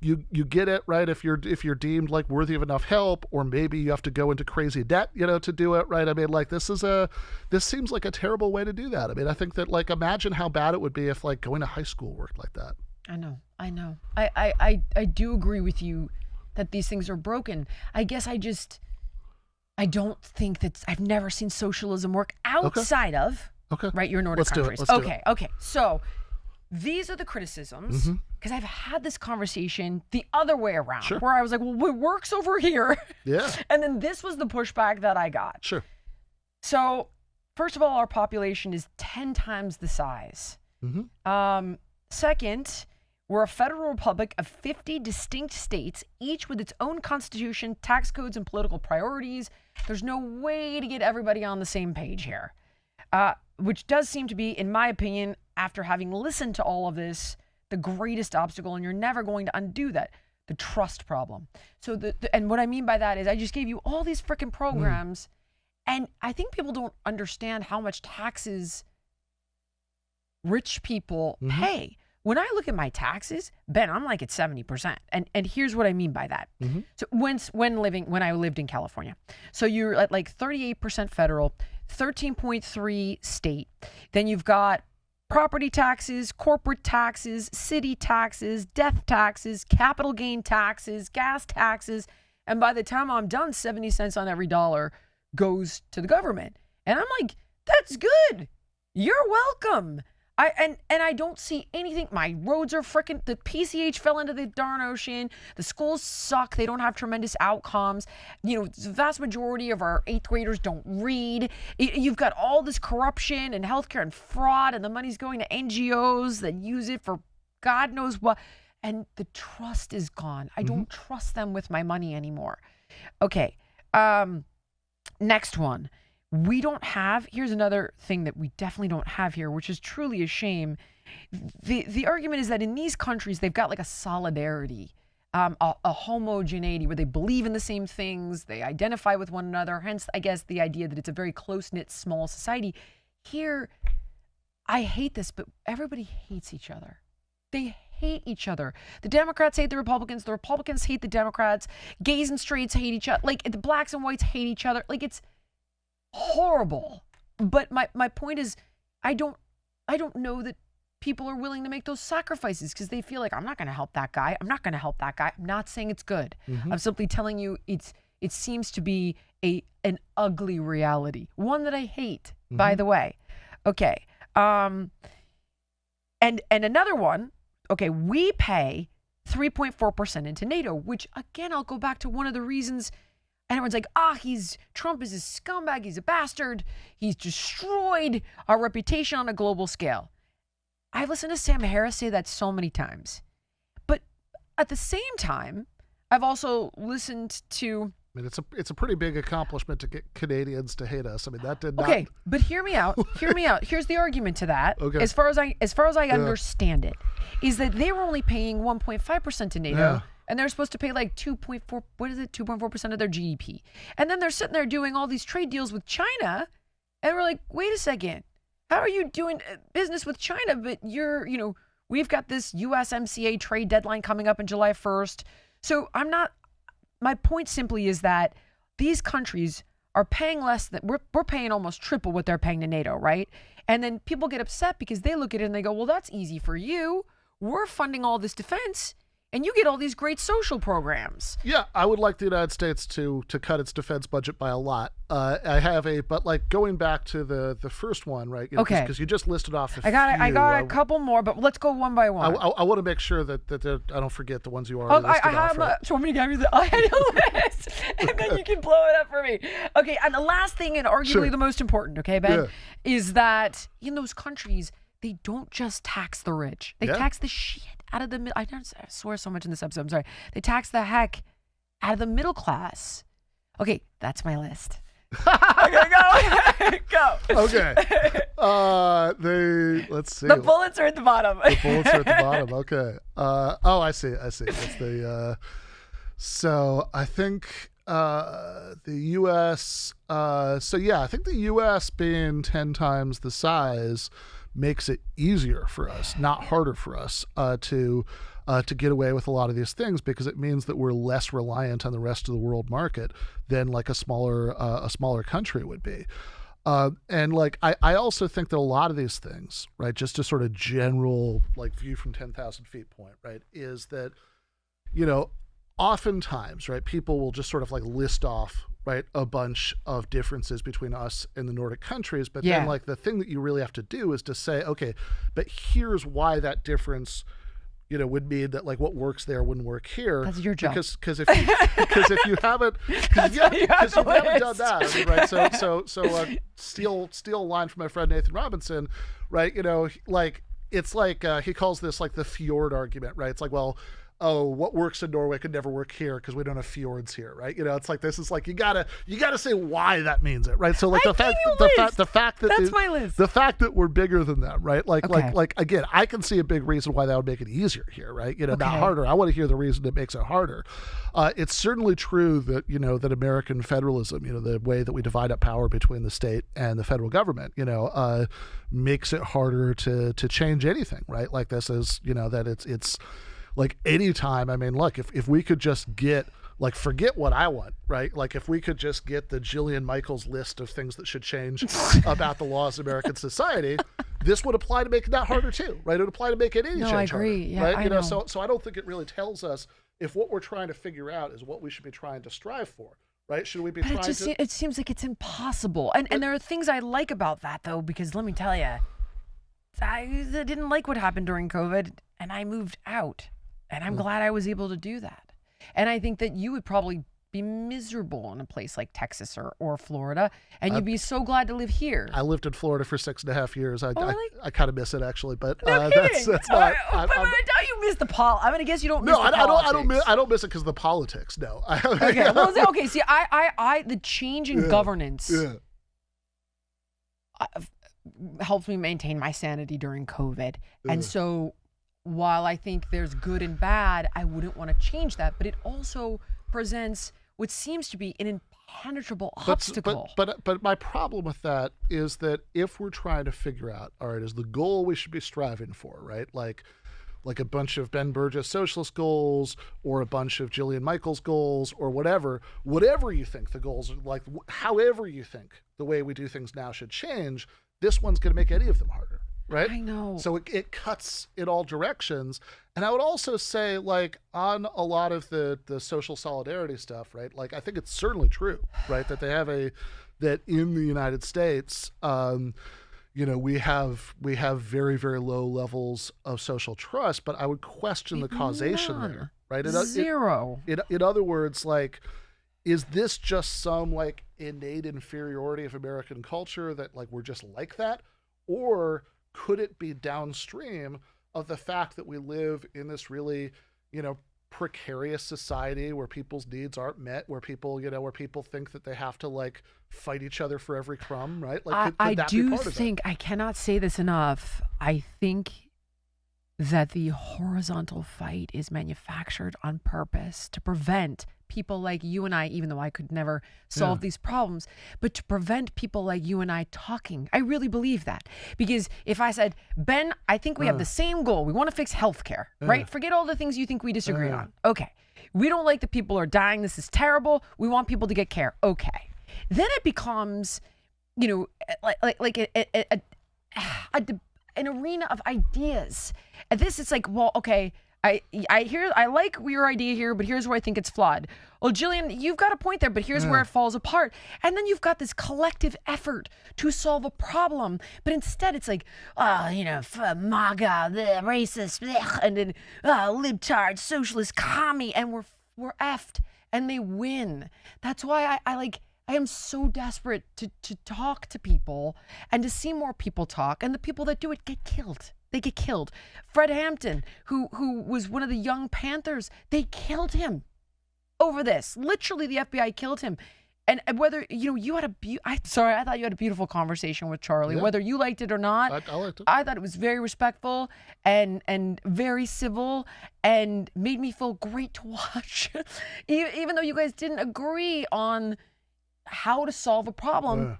get it, right, if you're deemed like worthy of enough help, or maybe you have to go into crazy debt, to do it, right? I mean, like this seems like a terrible way to do that. I mean, I think that like imagine how bad it would be if like going to high school worked like that. I know. I do agree with you that these things are broken. I guess I don't think I've never seen socialism work outside of Okay. Right? You're Nordic Let's do it. countries. Let's do Okay. it. Okay. So these are the criticisms because I've had this conversation the other way around Sure. where I was like, well, what works over here? Yeah. And then this was the pushback that I got. Sure. So, first of all, our population is 10 times the size. Second, we're a federal republic of 50 distinct states, each with its own constitution, tax codes, and political priorities. There's no way to get everybody on the same page here, which does seem to be, in my opinion, after having listened to all of this, the greatest obstacle, and you're never going to undo that. The trust problem. So, and what I mean by that is I just gave you all these freaking programs, and I think people don't understand how much taxes rich people pay. When I look at my taxes, Ben, I'm like at 70%. And here's what I mean by that. So when I lived in California, so you're at like 38% federal, 13.3 state. Then you've got property taxes, corporate taxes, city taxes, death taxes, capital gain taxes, gas taxes. And by the time I'm done, 70 cents on every dollar goes to the government. And I'm like, that's good. You're welcome. And I don't see anything. My roads are freaking, the PCH fell into the darn ocean. The schools suck. They don't have tremendous outcomes. You know, the vast majority of our 8th graders don't read. You've got all this corruption and healthcare and fraud, and the money's going to NGOs that use it for God knows what. And the trust is gone. I don't trust them with my money anymore. Okay. Next one. We don't have, here's another thing that we definitely don't have here, which is truly a shame. The argument is that in these countries, they've got like a solidarity, a homogeneity where they believe in the same things, they identify with one another. Hence, I guess, the idea that it's a very close-knit, small society. Here, I hate this, but everybody hates each other. They hate each other. The Democrats hate the Republicans hate the Democrats, gays and straights hate each other, like the blacks and whites hate each other. Like, it's horrible. But my point is, I don't know that people are willing to make those sacrifices because they feel like, I'm not going to help that guy. I'm not going to help that guy. I'm not saying it's good. I'm simply telling you it seems to be an ugly reality, one that I hate, by the way. Okay. And another one, okay, we pay 3.4% into NATO, which again, I'll go back to one of the reasons. And everyone's like, Trump is a scumbag. He's a bastard. He's destroyed our reputation on a global scale. I've listened to Sam Harris say that so many times. But at the same time, I've also listened to... I mean, it's a pretty big accomplishment to get Canadians to hate us. I mean, that did not... Okay, but hear me out. Here's the argument to that. Okay. As far as I understand it, is that they were only paying 1.5% to NATO. Yeah. And they're supposed to pay like 2.4% of their GDP. And then they're sitting there doing all these trade deals with China. And we're like, wait a second. How are you doing business with China? But we've got this USMCA trade deadline coming up in July 1st. So my point simply is that these countries are paying less than, we're paying almost triple what they're paying to NATO, right? And then people get upset because they look at it and they go, well, that's easy for you. We're funding all this defense. And you get all these great social programs. Yeah, I would like the United States to cut its defense budget by a lot. But like going back to the first one, right? Okay. Because you just listed off I got a couple more, but let's go one by one. I want to make sure that I don't forget the ones you already listed off. Right? So I'm going to give you I had a list, and then you can blow it up for me. Okay, and the last thing, and arguably the most important, okay, Ben, is that in those countries, they don't just tax the rich. They tax the shit out of the middle. I swear so much in this episode. I'm sorry. They tax the heck out of the middle class. Okay, that's my list. Okay, go. Okay. Let's see. The bullets are at the bottom. The bullets are at the bottom. Okay. I see. It's the. So I think the U.S. I think the U.S. being 10 times the size makes it easier for us, not harder for us, to get away with a lot of these things, because it means that we're less reliant on the rest of the world market than like a smaller country would be. And like I also think that a lot of these things, right, just a sort of general like view from 10,000 feet point, right, is that oftentimes, right, people will just sort of like list off, right, a bunch of differences between us and the Nordic countries. But then like the thing that you really have to do is to say, okay, but here's why that difference, you know, would mean that like what works there wouldn't work here. That's your job. Because if you haven't done that, I mean, right? So steal a line from my friend Nathan Robinson, right? You know, like it's like he calls this like the fjord argument, right? It's like, well, oh, what works in Norway could never work here because we don't have fjords here, right? You know, it's like this is like you gotta say why that means it, right? So like the fact that that's my list. The fact that we're bigger than them, right? Like again, I can see a big reason why that would make it easier here, right? You know, not harder. I want to hear the reason that makes it harder. It's certainly true that, you know, that American federalism, you know, the way that we divide up power between the state and the federal government, you know, makes it harder to change anything, right? Like this is, you know, that it's like anytime, I mean, look, if we could just get, like, forget what I want, right? Like, if we could just get the Jillian Michaels list of things that should change about the laws of American society, this would apply to making that harder too, right? It would apply to making any change I agree. harder, Yeah, right? I You know, know. so I don't think it really tells us if what we're trying to figure out is what we should be trying to strive for, right? Should we be trying to... It seems like it's impossible. And there are things I like about that, though, because let me tell you, I didn't like what happened during COVID, and I moved out. And I'm glad I was able to do that. And I think that you would probably be miserable in a place like Texas or Florida, and you'd be so glad to live here. I lived in Florida for 6.5 years. I kind of miss it, actually, but No that's kidding. not. I doubt you miss the I'm gonna guess you don't miss No, the politics. I don't miss it because of the politics. No. Okay. Well, okay. See, I the change in governance helps me maintain my sanity during COVID, and so while I think there's good and bad, I wouldn't want to change that. But it also presents what seems to be an impenetrable obstacle. But my problem with that is that if we're trying to figure out, all right, is the goal we should be striving for, right? Like a bunch of Ben Burgis socialist goals or a bunch of Jillian Michaels goals or whatever you think the goals are, like however you think the way we do things now should change, this one's going to make any of them harder. Right? I know. So it cuts in all directions. And I would also say, like, on a lot of the social solidarity stuff, right? Like, I think it's certainly true, right? That they have that in the United States, you know, we have very, very low levels of social trust, but I would question the causation there, right? Zero. In other words, like, is this just some, like, innate inferiority of American culture that, like, we're just like that? Or could it be downstream of the fact that we live in this really, you know, precarious society where people's needs aren't met, where people, you know, where people think that they have to like fight each other for every crumb, right? Like, could that be part of it? I cannot say this enough. I think that the horizontal fight is manufactured on purpose to prevent people like you and I, even though I could never solve these problems, but to prevent people like you and I talking. I really believe that. Because if I said, Ben, I think we have the same goal. We want to fix healthcare, right? Forget all the things you think we disagree on. Okay. We don't like that people are dying. This is terrible. We want people to get care. Okay. Then it becomes, you know, like an arena of ideas. And this, it's like, well, okay, I like your idea here, but here's where I think it's flawed. Well, Jillian, you've got a point there, but here's where it falls apart. And then you've got this collective effort to solve a problem, but instead it's like, you know, MAGA, the racist, and then libtard, socialist, commie, and we're effed, and they win. That's why I am so desperate to talk to people and to see more people talk, and the people that do it get killed. They get killed. Fred Hampton, who was one of the young Panthers, they killed him over this. Literally, the FBI killed him. And whether, you know, you had I thought you had a beautiful conversation with Charlie. Yeah. Whether you liked it or not, I liked it. I thought it was very respectful and very civil and made me feel great to watch. Even though you guys didn't agree on how to solve a problem,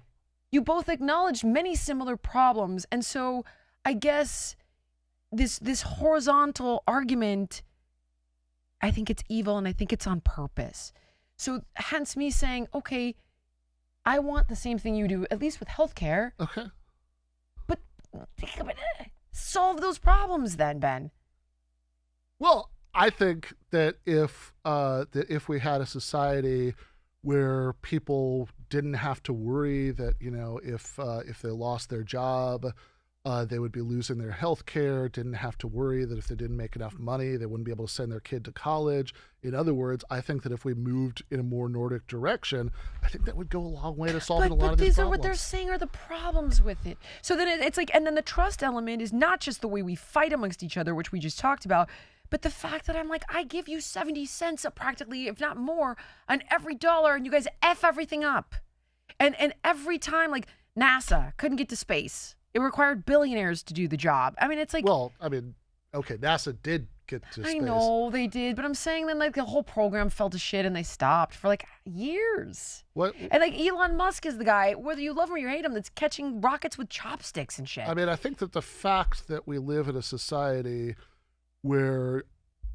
you both acknowledged many similar problems. And so I guess this horizontal argument, I think it's evil and I think it's on purpose. So hence me saying, okay, I want the same thing you do, at least with healthcare. Okay. But solve those problems then, Ben. Well, I think that if we had a society where people didn't have to worry that, you know, if they lost their job, they would be losing their health care, didn't have to worry that if they didn't make enough money, they wouldn't be able to send their kid to college. In other words, I think that if we moved in a more Nordic direction, I think that would go a long way to solving a lot of these problems. But these are what they're saying are the problems with it. So then it's like, and then the trust element is not just the way we fight amongst each other, which we just talked about, but the fact that I'm like, I give you 70 cents practically, if not more, on every dollar, and you guys F everything up. And every time, like, NASA couldn't get to space. It required billionaires to do the job. I mean, it's like... Well, I mean, okay, NASA did get to space. I know they did, but I'm saying then, like, the whole program fell to shit and they stopped for, like, years. What? And, like, Elon Musk is the guy, whether you love him or you hate him, that's catching rockets with chopsticks and shit. I mean, I think that the fact that we live in a society where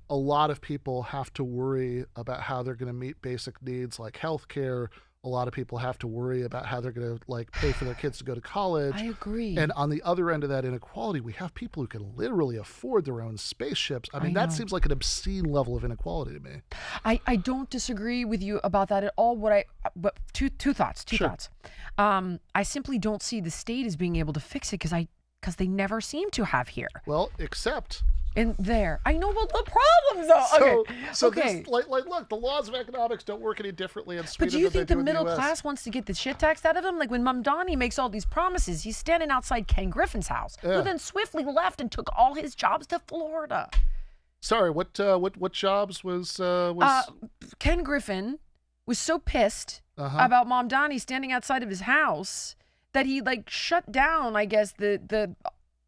a lot of people have to worry about how they're going to meet basic needs like healthcare, a lot of people have to worry about how they're going to like pay for their kids to go to college. I agree. And on the other end of that inequality, we have people who can literally afford their own spaceships. I mean, that seems like an obscene level of inequality to me. I don't disagree with you about that at all. But two thoughts. I simply don't see the state as being able to fix it because they never seem to have here. Well, except in there. I know what the problems are. Okay. Like, look, the laws of economics don't work any differently in Sweden. But do you think the in middle the US. class wants to get the shit taxed out of them? Like when Mamdani makes all these promises, he's standing outside Ken Griffin's house, who then swiftly left and took all his jobs to Florida. Sorry, what jobs was Ken Griffin was so pissed about Mamdani standing outside of his house that he like shut down, I guess, the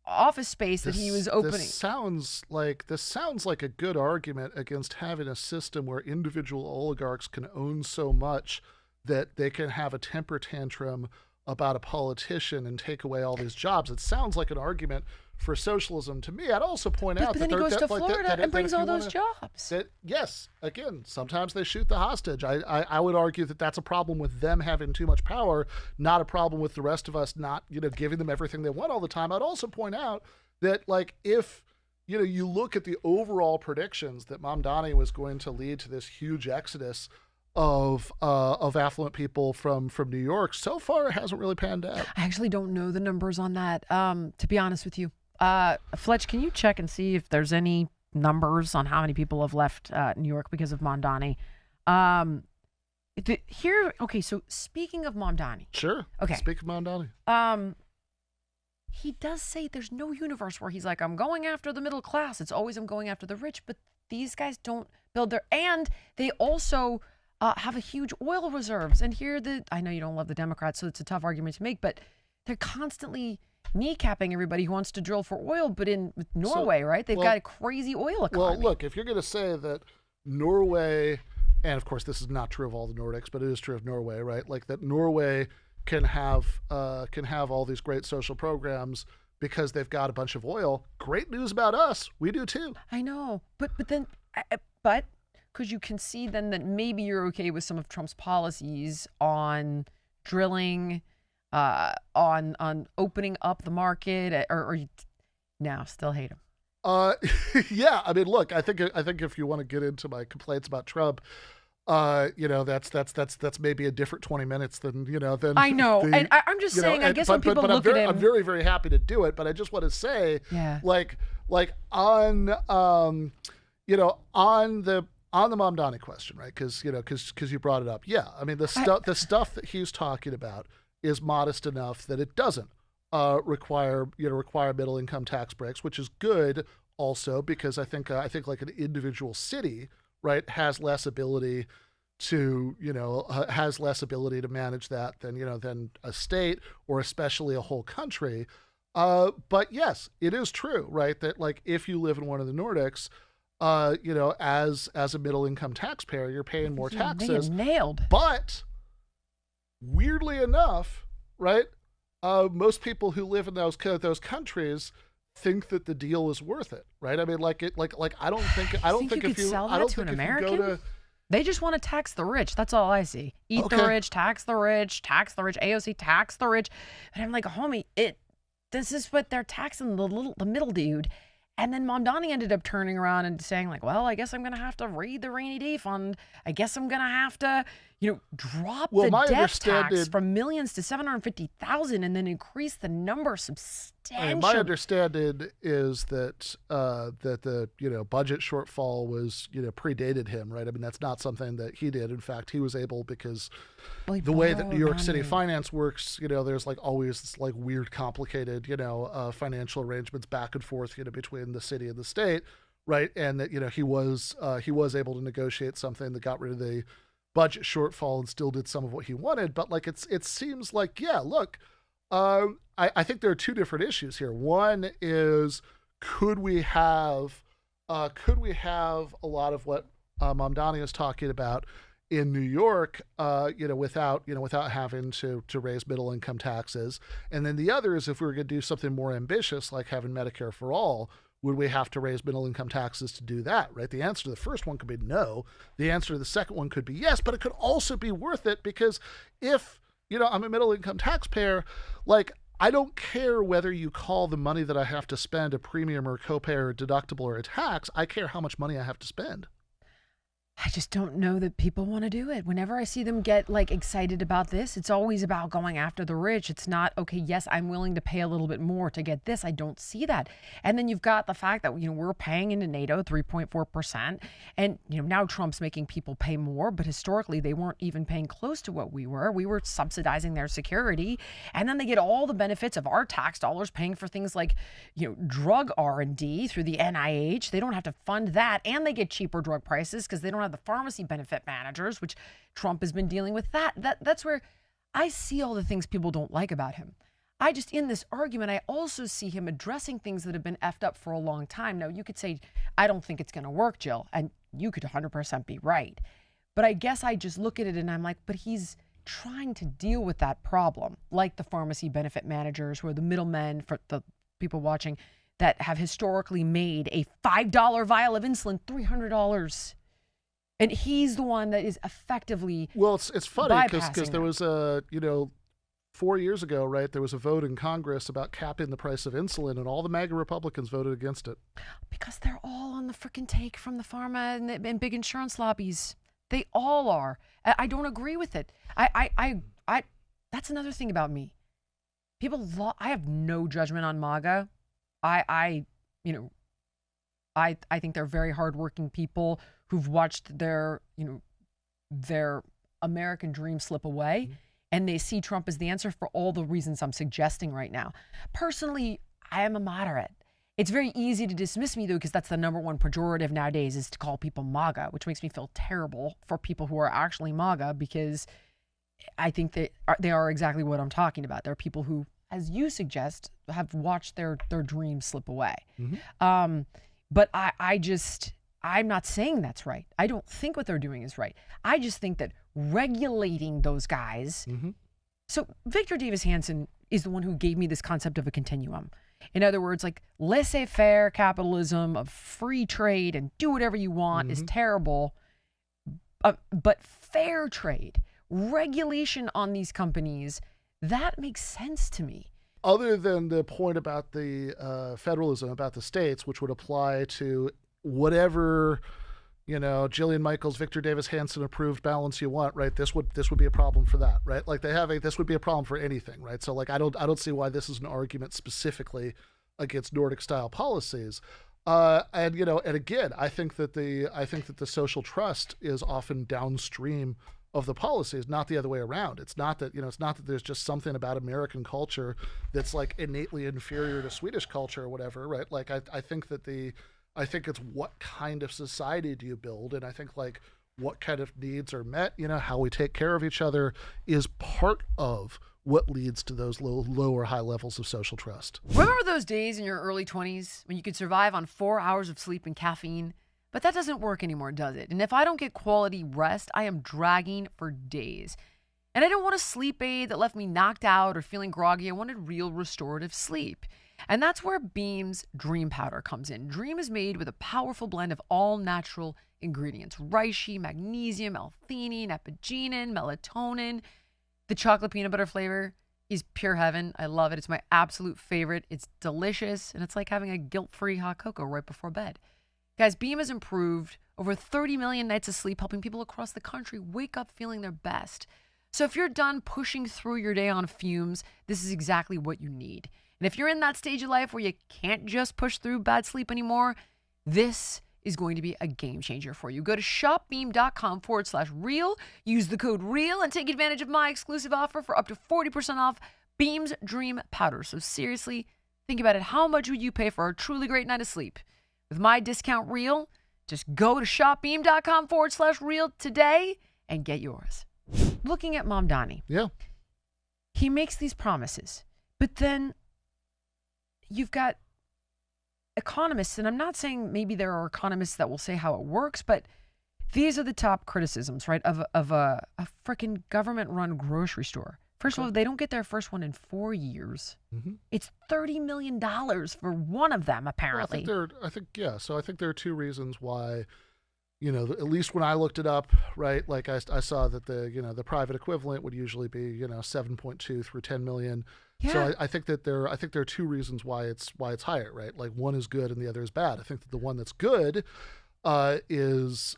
office space that he was opening. This sounds like a good argument against having a system where individual oligarchs can own so much that they can have a temper tantrum about a politician and take away all these jobs. It sounds like an argument for socialism to me. I'd also point out but then he goes to Florida and brings all those jobs. Yes, again, sometimes they shoot the hostage. I would argue that that's a problem with them having too much power, not a problem with the rest of us not, giving them everything they want all the time. I'd also point out that, like, if you look at the overall predictions that Mamdani was going to lead to this huge exodus of affluent people from New York, so far it hasn't really panned out. I actually don't know the numbers on that, to be honest with you. Fletch, can you check and see if there's any numbers on how many people have left New York because of Mamdani? Okay, so speaking of Mamdani. Sure. Okay. Speak of Mamdani. He does say there's no universe where he's like, I'm going after the middle class. It's always I'm going after the rich. But these guys don't build their... And they also have a huge oil reserves. And here, I know you don't love the Democrats, so it's a tough argument to make, but they're constantly kneecapping everybody who wants to drill for oil. But in Norway, right? They've got a crazy oil economy. Well, look, if you're going to say that Norway, and of course this is not true of all the Nordics, but it is true of Norway, right? Like that Norway can have all these great social programs because they've got a bunch of oil. Great news about us. We do too. I know. But could you concede then that maybe you're okay with some of Trump's policies on drilling, on opening up the market, or no, still hate him? Yeah. I mean, look, I think if you want to get into my complaints about Trump, that's maybe a different 20 minutes than. I know, and I'm just saying. I guess when people look at him, I'm very, very happy to do it. But I just want to say, like on the Mamdani question, right? Because you brought it up. Yeah, I mean the stuff that he's talking about is modest enough that it doesn't require middle income tax breaks, which is good also because I think like an individual city, right, has less ability to manage that than a state or especially a whole country. But yes, it is true, right, that like if you live in one of the Nordics, as a middle income taxpayer, you're paying more taxes. They get nailed. But weirdly enough, right, most people who live in those countries think that the deal is worth it, right? I mean, I don't think if you sell that to an American. They just want to tax the rich. That's all I see. Eat the rich, tax the rich, AOC, tax the rich. And I'm like, homie, this is what they're taxing the middle dude. And then Mamdani ended up turning around and saying, like, well, I guess I'm going to have to raid the rainy day fund. I guess I'm going to have to, drop the death tax from millions to 750,000 and then increase the number substantially. My understanding is that that the budget shortfall was predated him, right? I mean, that's not something that he did. In fact, he was able because the way that New York City finance works, there's like always this like weird, complicated, financial arrangements back and forth, between the city and the state, right? And that he was able to negotiate something that got rid of the budget shortfall and still did some of what he wanted. But like it seems like, yeah, look, I think there are two different issues here. One is could we have a lot of what Mamdani is talking about in New York, without having to raise middle income taxes. And then the other is if we were going to do something more ambitious, like having Medicare for all, would we have to raise middle income taxes to do that, right? The answer to the first one could be no. The answer to the second one could be yes, but it could also be worth it because if, I'm a middle income taxpayer, like I don't care whether you call the money that I have to spend a premium or a copay or a deductible or a tax. I care how much money I have to spend. I just don't know that people want to do it. Whenever I see them get like excited about this, it's always about going after the rich. It's not, okay, yes, I'm willing to pay a little bit more to get this. I don't see that. And then you've got the fact that, we're paying into NATO 3.4%. And, now Trump's making people pay more, but historically they weren't even paying close to what we were. We were subsidizing their security. And then they get all the benefits of our tax dollars paying for things like, drug R&D through the NIH. They don't have to fund that. And they get cheaper drug prices because they don't have the pharmacy benefit managers, which Trump has been dealing with. That's where I see all the things people don't like about him. In this argument, I also see him addressing things that have been effed up for a long time. Now, you could say, I don't think it's going to work, Jill, and you could 100% be right. But I guess I just look at it and I'm like, but he's trying to deal with that problem, like the pharmacy benefit managers who are the middlemen for the people watching that have historically made a $5 vial of insulin $300. And he's the one that is effectively it's funny because there them. Was 4 years ago, right, there was a vote in Congress about capping the price of insulin, and all the MAGA Republicans voted against it. Because they're all on the frickin' take from the pharma and big insurance lobbies. They all are. I don't agree with it. I that's another thing about me. I have no judgment on MAGA. I think they're very hardworking people who've watched their American dream slip away, and they see Trump as the answer for all the reasons I'm suggesting right now. Personally, I am a moderate. It's very easy to dismiss me, though, because that's the number one pejorative nowadays is to call people MAGA, which makes me feel terrible for people who are actually MAGA, because I think that they are exactly what I'm talking about. They're people who, as you suggest, have watched their dreams slip away. But I'm not saying that's right. I don't think what they're doing is right. I just think that regulating those guys. So Victor Davis Hanson is the one who gave me this concept of a continuum. In other words, like laissez-faire capitalism of free trade and do whatever you want is terrible. But fair trade, regulation on these companies, that makes sense to me. Other than the point about the federalism, about the states, which would apply to whatever, Jillian Michaels, Victor Davis Hanson approved balance you want, right? This would be a problem for that, right? Like this would be a problem for anything, right? So like I don't see why this is an argument specifically against Nordic style policies. And again, I think that the social trust is often downstream of the policies, not the other way around. It's not that there's just something about American culture that's like innately inferior to Swedish culture or whatever, right? Like I think it's what kind of society do you build, and I think like what kind of needs are met, how we take care of each other is part of what leads to those low or high levels of social trust. Remember those days in your early 20s when you could survive on 4 hours of sleep and caffeine? But that doesn't work anymore, does it? And if I don't get quality rest, I am dragging for days. And I don't want a sleep aid that left me knocked out or feeling groggy. I wanted real restorative sleep. And that's where Beam's Dream Powder comes in. Dream is made with a powerful blend of all natural ingredients: reishi, magnesium, L-theanine, epigenin, melatonin. The chocolate peanut butter flavor, is pure heaven. I love it. It's my absolute favorite. It's delicious, and it's like having a guilt-free hot cocoa right before bed. Guys, Beam has improved over 30 million nights of sleep, helping people across the country wake up feeling their best. So if you're done pushing through your day on fumes, this is exactly what you need. And if you're in that stage of life where you can't just push through bad sleep anymore, this is going to be a game changer for you. Go to shopbeam.com/real, use the code REAL, and take advantage of my exclusive offer for up to 40% off Beam's Dream Powder. So seriously, think about it. How much would you pay for a truly great night of sleep? With my discount REAL, just go to shopbeam.com/real today and get yours. Looking at Mamdani. Yeah. He makes these promises, but then you've got economists, and I'm not saying maybe there are economists that will say how it works, but these are the top criticisms, right, of a freaking government-run grocery store. First of all, they don't get their first one in 4 years. Mm-hmm. It's $30 million for one of them, apparently. Well, I think there are two reasons why, at least when I looked it up, right, like I saw that the private equivalent would usually be, 7.2 through 10 million. Yeah. So I think there are two reasons why it's higher, right? Like one is good and the other is bad. I think that the one that's good is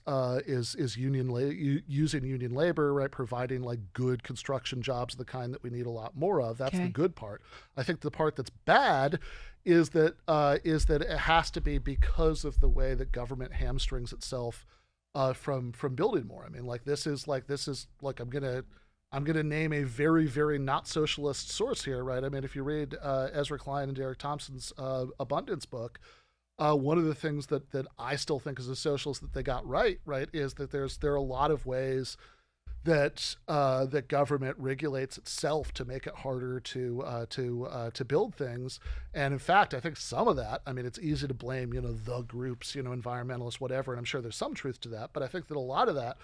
using union labor, right? Providing like good construction jobs, the kind that we need a lot more of. That's the good part. I think the part that's bad is that it has to be because of the way that government hamstrings itself from building more. I mean, this is I'm gonna name a very, very not socialist source here, right? I mean, if you read Ezra Klein and Derek Thompson's Abundance book, one of the things that I still think as a socialist that they got right, is that there are a lot of ways that that government regulates itself to make it harder to build things. And in fact, I think some of that, I mean, it's easy to blame, the groups, environmentalists, whatever, and I'm sure there's some truth to that, but I think that a lot of that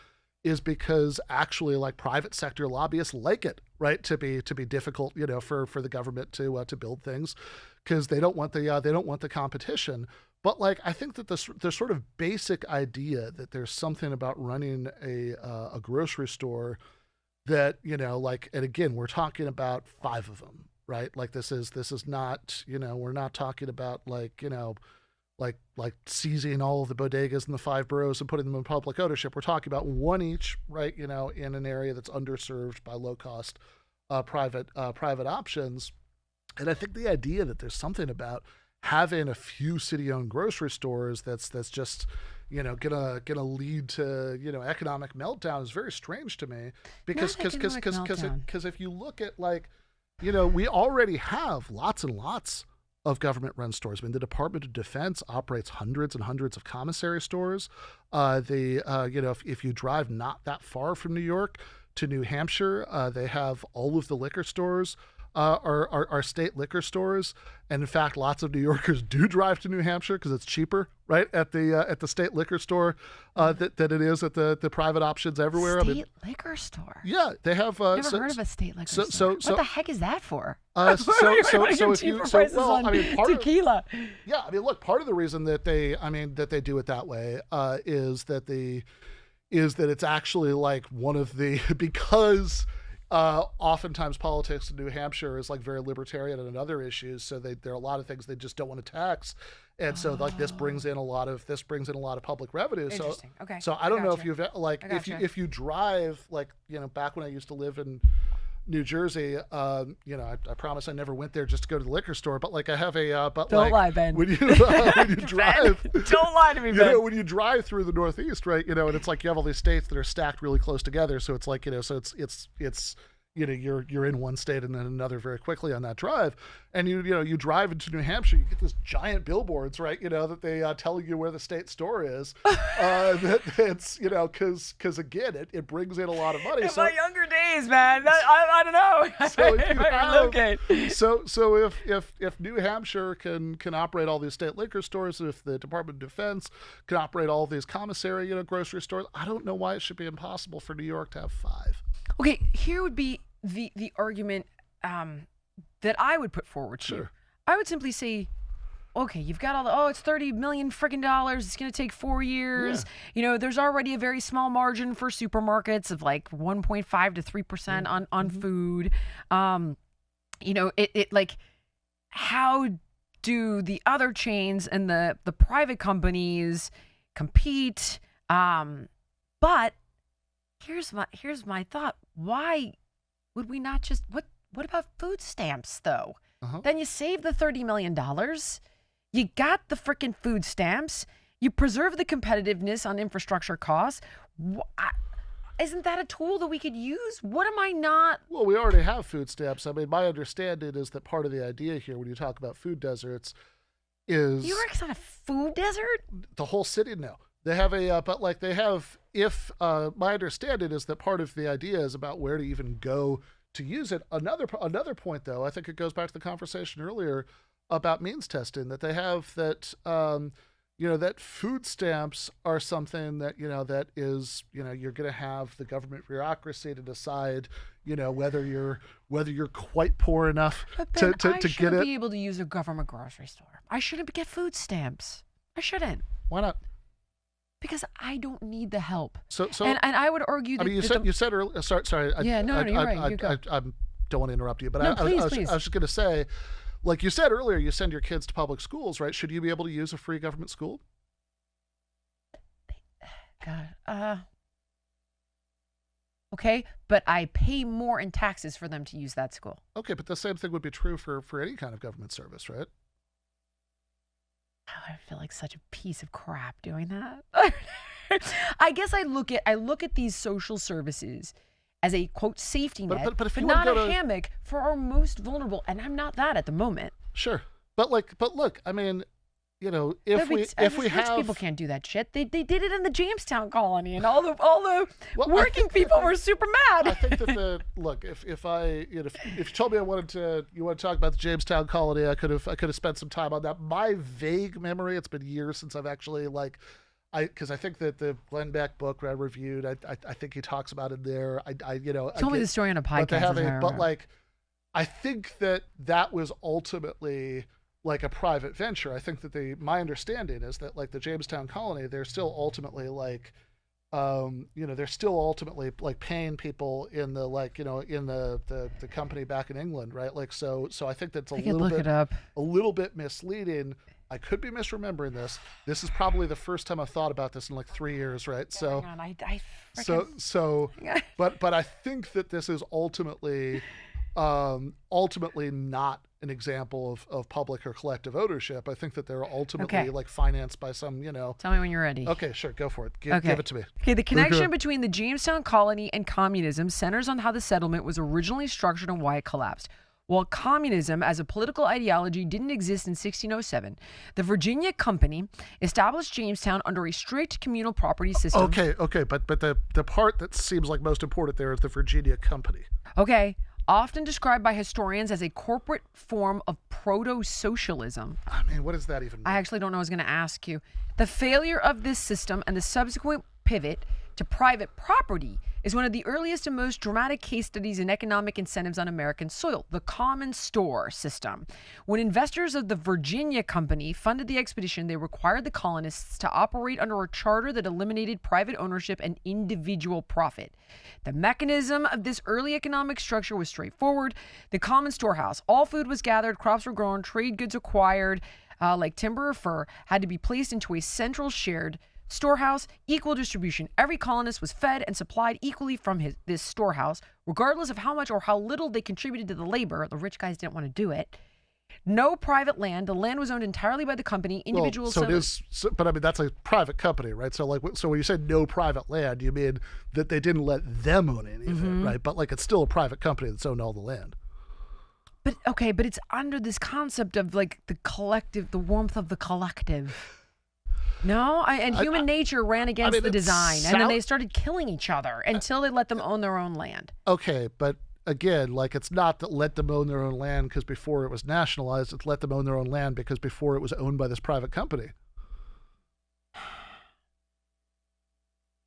is because actually like private sector lobbyists like it, right, to be difficult, for the government to build things, because they don't want the competition. But like I think that the sort of basic idea that there's something about running a grocery store that, and again, we're talking about 5 of them, right? Like this is not, we're not talking about like seizing all of the bodegas in the 5 boroughs and putting them in public ownership. We're talking about one each, right? In an area that's underserved by low cost private options. And I think the idea that there's something about having a few city-owned grocery stores that's just gonna lead to economic meltdown is very strange to me, because if you look at we already have lots and lots of government-run stores. I mean, the Department of Defense operates hundreds and hundreds of commissary stores. If you drive not that far from New York to New Hampshire, they have all of the liquor stores are state liquor stores, and in fact, lots of New Yorkers do drive to New Hampshire because it's cheaper, right, at the state liquor store than it is at the private options everywhere. State liquor store. Yeah, they have. Never heard of a state liquor store. What the heck is that for? Tequila. Yeah, I mean, look, part of the reason that they do it that way is that it's actually like one of the because. Oftentimes politics in New Hampshire is like very libertarian on other issues, so there are a lot of things they just don't want to tax, and so like this brings in a lot of public revenue. So okay. So I don't know if you've if you drive back when I used to live in New Jersey, I promise I never went there just to go to the liquor store, but like I have a don't lie, Ben. When you drive, don't lie to me, Ben. When you drive through the Northeast, right, and it's like you have all these states that are stacked really close together, so it's like so it's you're in one state and then another very quickly on that drive, and you drive into New Hampshire, you get this giant billboards, right, that they tell you where the state store is. That it's because again it brings in a lot of money. In my younger days, man, I don't know. So if New Hampshire can operate all these state liquor stores, if the Department of Defense can operate all these commissary grocery stores, I don't know why it should be impossible for New York to have 5. Okay, here would be the argument that I would put forward to you. I would simply say, okay, you've got all it's $30 million freaking dollars. It's going to take 4 years. Yeah. There's already a very small margin for supermarkets of like 1.5 to 3% on food. it like, how do the other chains and the private companies compete? But here's my thought. Why would we not just, what about food stamps though? Then you save the $30 million. You got the freaking food stamps. You preserve the competitiveness on infrastructure costs. Isn't that a tool that we could use? What am I not? Well, we already have food stamps. I mean, my understanding is that part of the idea here, when you talk about food deserts, is New York's not a food desert. the whole city. No, they have a, but like they have. If my understanding is that part of the idea is about where to even go to use it. Another point, though, I think it goes back to the conversation earlier about means testing that they have, that that food stamps are something that that is you're going to have the government bureaucracy to decide whether you're quite poor enough to get it. Be able to use a government grocery store. I shouldn't get food stamps. I shouldn't. Why not? Because I don't need the help. So and I would argue that you said earlier. Sorry. Yeah, no, you're right. You go. I don't want to interrupt you, but No, please. I was just going to say, like you said earlier, you send your kids to public schools, right? Should you be able to use a free government school? God. Okay, but I pay more in taxes for them to use that school. Okay, but the same thing would be true for any kind of government service, right? Oh, I feel like such a piece of crap doing that. I guess I look at these social services as a quote safety net, but not a hammock for our most vulnerable, and I'm not that at the moment. Sure, but look, I mean, if we have people can't do that shit. They did it in the Jamestown colony, and all the working people were super mad. I think that if you told me you want to talk about the Jamestown colony, I could have spent some time on that. My vague memory, it's been years since I've actually because I think that the Glenn Beck book I reviewed, I think he talks about it there. Told me the story on a podcast. I think that was ultimately like a private venture. I think that my understanding is that like the Jamestown colony, they're still ultimately paying people in the company back in England, right? Like so I think that's a little bit misleading. I could be misremembering this. This is probably the first time I've thought about this in like 3 years, right? So but I think that this is ultimately not an example of public or collective ownership. I think that they're ultimately financed by some, Tell me when you're ready. Okay, sure, go for it. Give it to me. Okay, the connection between the Jamestown colony and communism centers on how the settlement was originally structured and why it collapsed. While communism as a political ideology didn't exist in 1607, the Virginia Company established Jamestown under a strict communal property system. Okay, but the part that seems like most important there is the Virginia Company. Okay. Often described by historians as a corporate form of proto-socialism. I mean, what does that even mean? I actually don't know. I was going to ask you. The failure of this system and the subsequent pivot to private property is one of the earliest and most dramatic case studies in economic incentives on American soil, the common store system. When investors of the Virginia Company funded the expedition, they required the colonists to operate under a charter that eliminated private ownership and individual profit. The mechanism of this early economic structure was straightforward. The common storehouse. All food was gathered, crops were grown, trade goods acquired, like timber or fur, had to be placed into a central shared storehouse, equal distribution. Every colonist was fed and supplied equally from this storehouse, regardless of how much or how little they contributed to the labor. The rich guys didn't want to do it. No private land. The land was owned entirely by the company. Individuals. Well, but I mean that's a private company, right? So when you said no private land, you mean that they didn't let them own any of it, right? But it's still a private company that's owned all the land. But it's under this concept of the collective, the warmth of the collective. No, human nature ran against the design, and then they started killing each other until they let them own their own land. Okay, but again, it's not that let them own their own land because before it was nationalized. It's let them own their own land because before it was owned by this private company.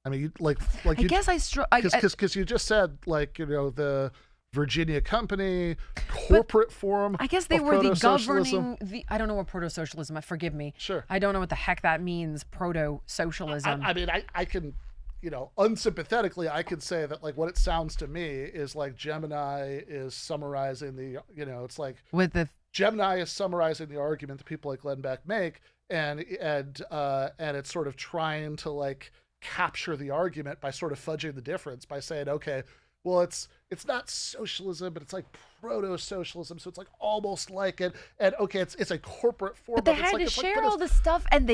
I mean, because you just said the Virginia Company, corporate form. I guess they were the governing. I don't know what proto-socialism. Forgive me. Sure. I don't know what the heck that means. Proto-socialism. I mean, I can, unsympathetically, I could say that like what it sounds to me is like Gemini is summarizing the, it's like with the Gemini is summarizing the argument that people like Glenn Beck make, and it's sort of trying to like capture the argument by sort of fudging the difference by saying, okay, well, it's not socialism, but it's like proto-socialism, so it's like almost like it. And okay, it's a corporate form. But they had to share all this stuff, and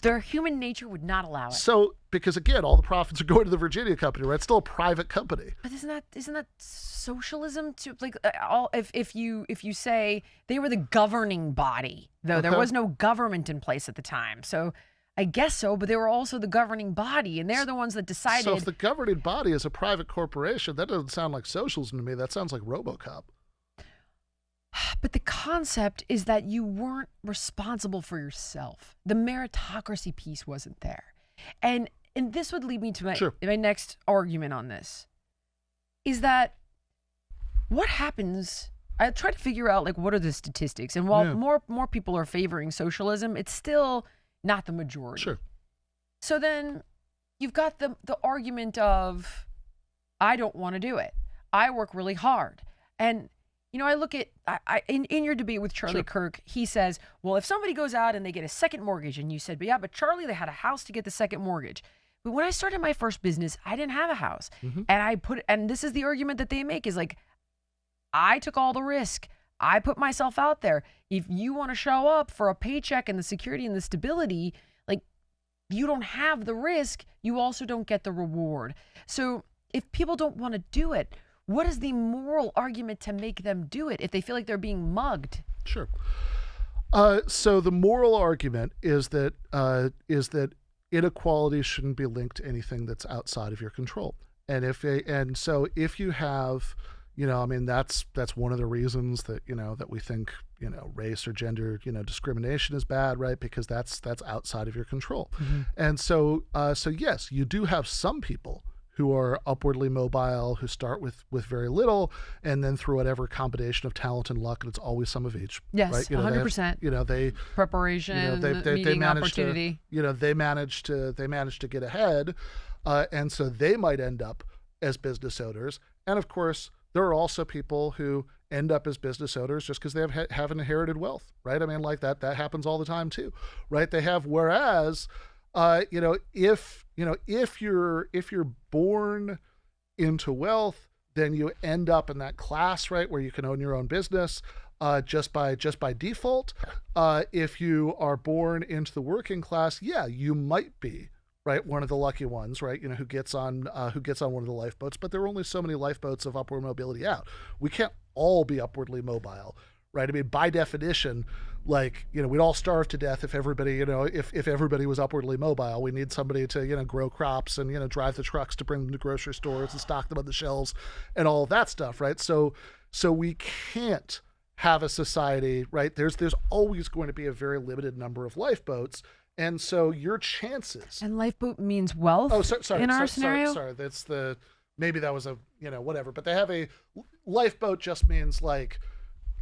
their human nature would not allow it. So because again, all the profits are going to the Virginia company, right? It's still a private company. But isn't that socialism too? Like if you say they were the governing body, though there was no government in place at the time, so. I guess so, but they were also the governing body, and they're the ones that decided. So if the governing body is a private corporation, that doesn't sound like socialism to me. That sounds like RoboCop. But the concept is that you weren't responsible for yourself. The meritocracy piece wasn't there. And this would lead me to my next argument on this, is that what happens... I try to figure out, like, what are the statistics? And while more people are favoring socialism, it's still... not the majority. Sure. So then you've got the argument of, I don't want to do it. I work really hard. And, I look at, in your debate with Charlie Kirk, he says, well, if somebody goes out and they get a second mortgage, and you said, but Charlie, they had a house to get the second mortgage. But when I started my first business, I didn't have a house. Mm-hmm. And this is the argument that they make is like, I took all the risk. I put myself out there. If you want to show up for a paycheck and the security and the stability, like you don't have the risk, you also don't get the reward. So if people don't want to do it, what is the moral argument to make them do it if they feel like they're being mugged? Sure. So the moral argument is that inequality shouldn't be linked to anything that's outside of your control. And so if you have, that's one of the reasons that, that we think, race or gender, discrimination is bad, right? Because that's outside of your control. Mm-hmm. And so yes, you do have some people who are upwardly mobile, who start with very little, and then through whatever combination of talent and luck, and it's always some of each. Yes, right? 100%. They preparation, they manage opportunity. They manage to get ahead, and so they might end up as business owners. And of course, there are also people who end up as business owners just because they have inherited wealth, right? I mean, like that happens all the time too, right? They have, whereas, if you're born into wealth, then you end up in that class, right, where you can own your own business, just by default. If you are born into the working class, yeah, you might be, right, one of the lucky ones, right, who gets on one of the lifeboats, but there are only so many lifeboats of upward mobility out. We can't all be upwardly mobile, right? I mean, by definition, like, we'd all starve to death if everybody, if everybody was upwardly mobile. We need somebody to, grow crops and, drive the trucks to bring them to grocery stores and stock them on the shelves and all of that stuff, right? So we can't have a society, right? There's always going to be a very limited number of lifeboats. And so your chances. And lifeboat means wealth. Oh, sorry. In our scenario. Sorry. That's maybe that was a, whatever. But they have a lifeboat just means like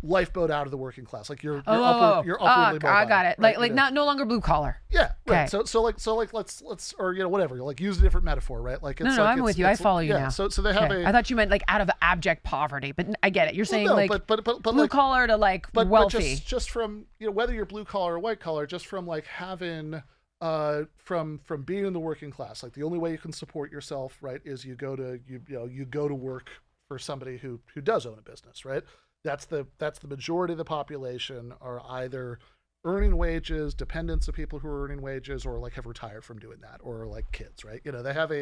lifeboat out of the working class. Like you're upwardly mobile. I got it. Right? Like no longer blue collar. Yeah. Right. Okay. So let's or whatever. Like use a different metaphor, right? Like it's I'm with you. I follow you now. So they have I thought you meant like out of abject poverty, but I get it. You're saying but blue like, collar to like wealthy. But just from whether you're blue collar or white collar, just from like having from being in the working class, like the only way you can support yourself, right, is you go to work for somebody who does own a business, right? That's the majority of the population are either earning wages, dependents of people who are earning wages, or like have retired from doing that, or like kids, right? They have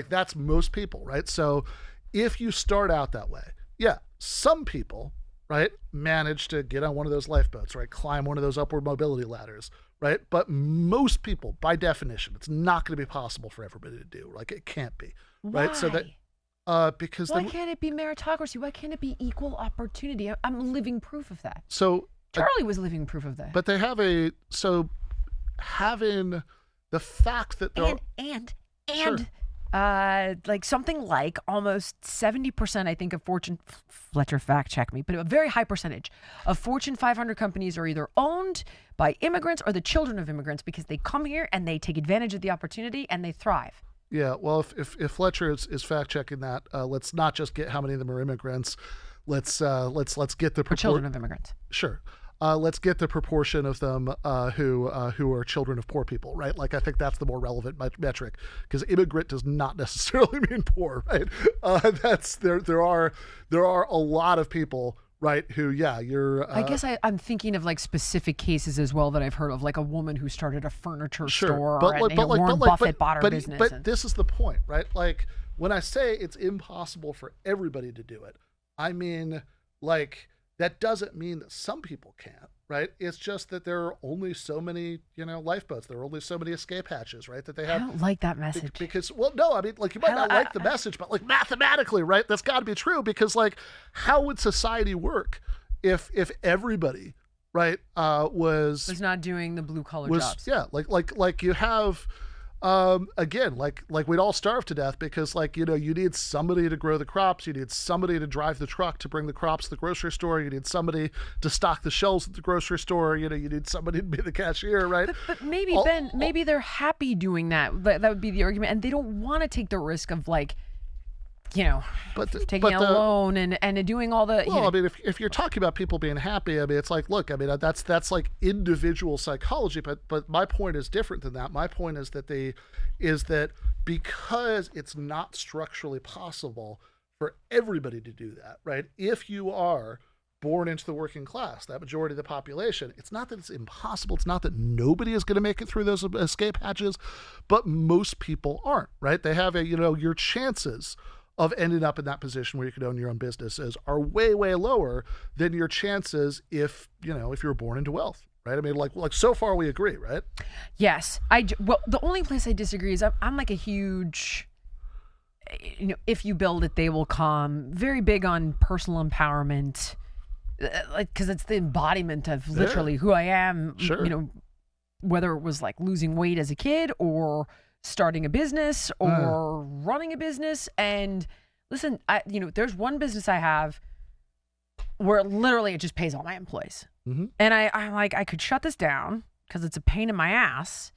that's most people, right? So if you start out that way, yeah, some people, right, manage to get on one of those lifeboats, right, climb one of those upward mobility ladders, right? But most people, by definition, it's not going to be possible for everybody to do. Like it can't be, right? Why? So that because why can't it be meritocracy? Why can't it be equal opportunity? I'm living proof of that. So Charlie was living proof of that. But they have having the fact that like something like almost 70%, I think, of Fortune, Fletcher fact check me, but a very high percentage of Fortune 500 companies are either owned by immigrants or the children of immigrants because they come here and they take advantage of the opportunity and they thrive. Yeah, well, if Fletcher is fact checking that, let's not just get how many of them are immigrants. Let's get the For children of immigrants. Sure. Let's get the proportion of them who are children of poor people, right? Like, I think that's the more relevant metric, because immigrant does not necessarily mean poor, right? There are a lot of people, right, who, yeah, you're... I guess I'm thinking of like specific cases as well that I've heard of, like a woman who started a furniture store, and Warren Buffett bought her business. But this is the point, right? Like, when I say it's impossible for everybody to do it, I mean, like, that doesn't mean that some people can't, right? It's just that there are only so many, lifeboats. There are only so many escape hatches, right? That they have. I don't like that message. Because, well, no, I mean, like, you might not like the message, but like mathematically, right? That's got to be true, because like, how would society work if everybody, right, was not doing the blue collar jobs? Yeah, like you have. Again, like we'd all starve to death, because like, you need somebody to grow the crops, you need somebody to drive the truck to bring the crops to the grocery store, you need somebody to stock the shelves at the grocery store, you need somebody to be the cashier, right? But maybe, Ben, maybe they're happy doing that. That would be the argument, and they don't want to take the risk of like, taking a loan and doing all the... Well, I mean, if you're talking about people being happy, I mean, it's like, look, I mean, that's like individual psychology, but my point is different than that. My point is that because it's not structurally possible for everybody to do that, right? If you are born into the working class, that majority of the population, it's not that it's impossible. It's not that nobody is going to make it through those escape hatches, but most people aren't, right? They have your chances of ending up in that position where you could own your own businesses are way, way lower than your chances if you're born into wealth, right? I mean, like so far we agree, right? Yes. Well, the only place I disagree is I'm like a huge, if you build it, they will come. Very big on personal empowerment, like, because it's the embodiment of literally who I am. Sure. Whether it was like losing weight as a kid or starting a business or running a business. And listen, there's one business I have where literally it just pays all my employees. Mm-hmm. And I'm like, I could shut this down because it's a pain in my ass,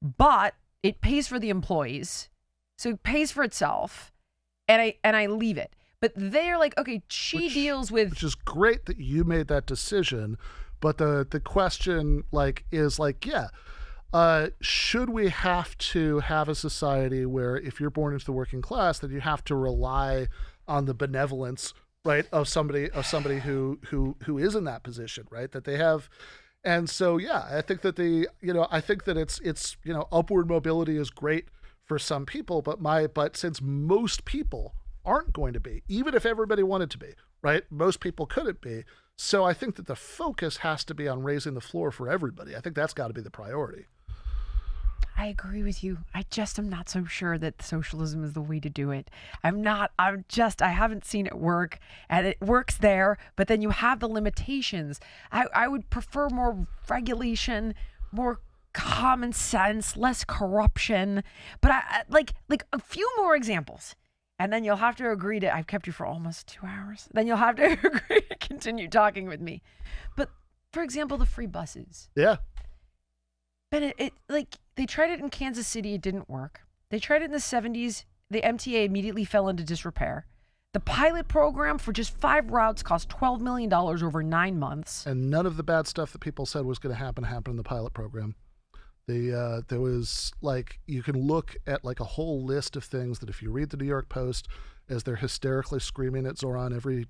but it pays for the employees. So it pays for itself, and I leave it. But they're like, okay, deals with... Which is great that you made that decision, but the question is should we have to have a society where if you're born into the working class, then you have to rely on the benevolence, right, of somebody who is in that position, right, that they have. And so, yeah, I think that it's upward mobility is great for some people, but since most people aren't going to be, even if everybody wanted to be, right, most people couldn't be. So I think that the focus has to be on raising the floor for everybody. I think that's got to be the priority. I agree with you. I am not so sure that socialism is the way to do it. I haven't seen it work, and it works there, but then you have the limitations. I would prefer more regulation, more common sense, less corruption, but I like a few more examples. And then you'll have to agree to, I've kept you for almost 2 hours. Then you'll have to agree to continue talking with me. But for example, the free buses. Yeah. But they tried it in Kansas City, it didn't work. They tried it in the 70s, the MTA immediately fell into disrepair. The pilot program for just 5 routes cost $12 million over 9 months. And none of the bad stuff that people said was going to happen in the pilot program. There was you can look at a whole list of things that if you read the New York Post as they're hysterically screaming at Zoran every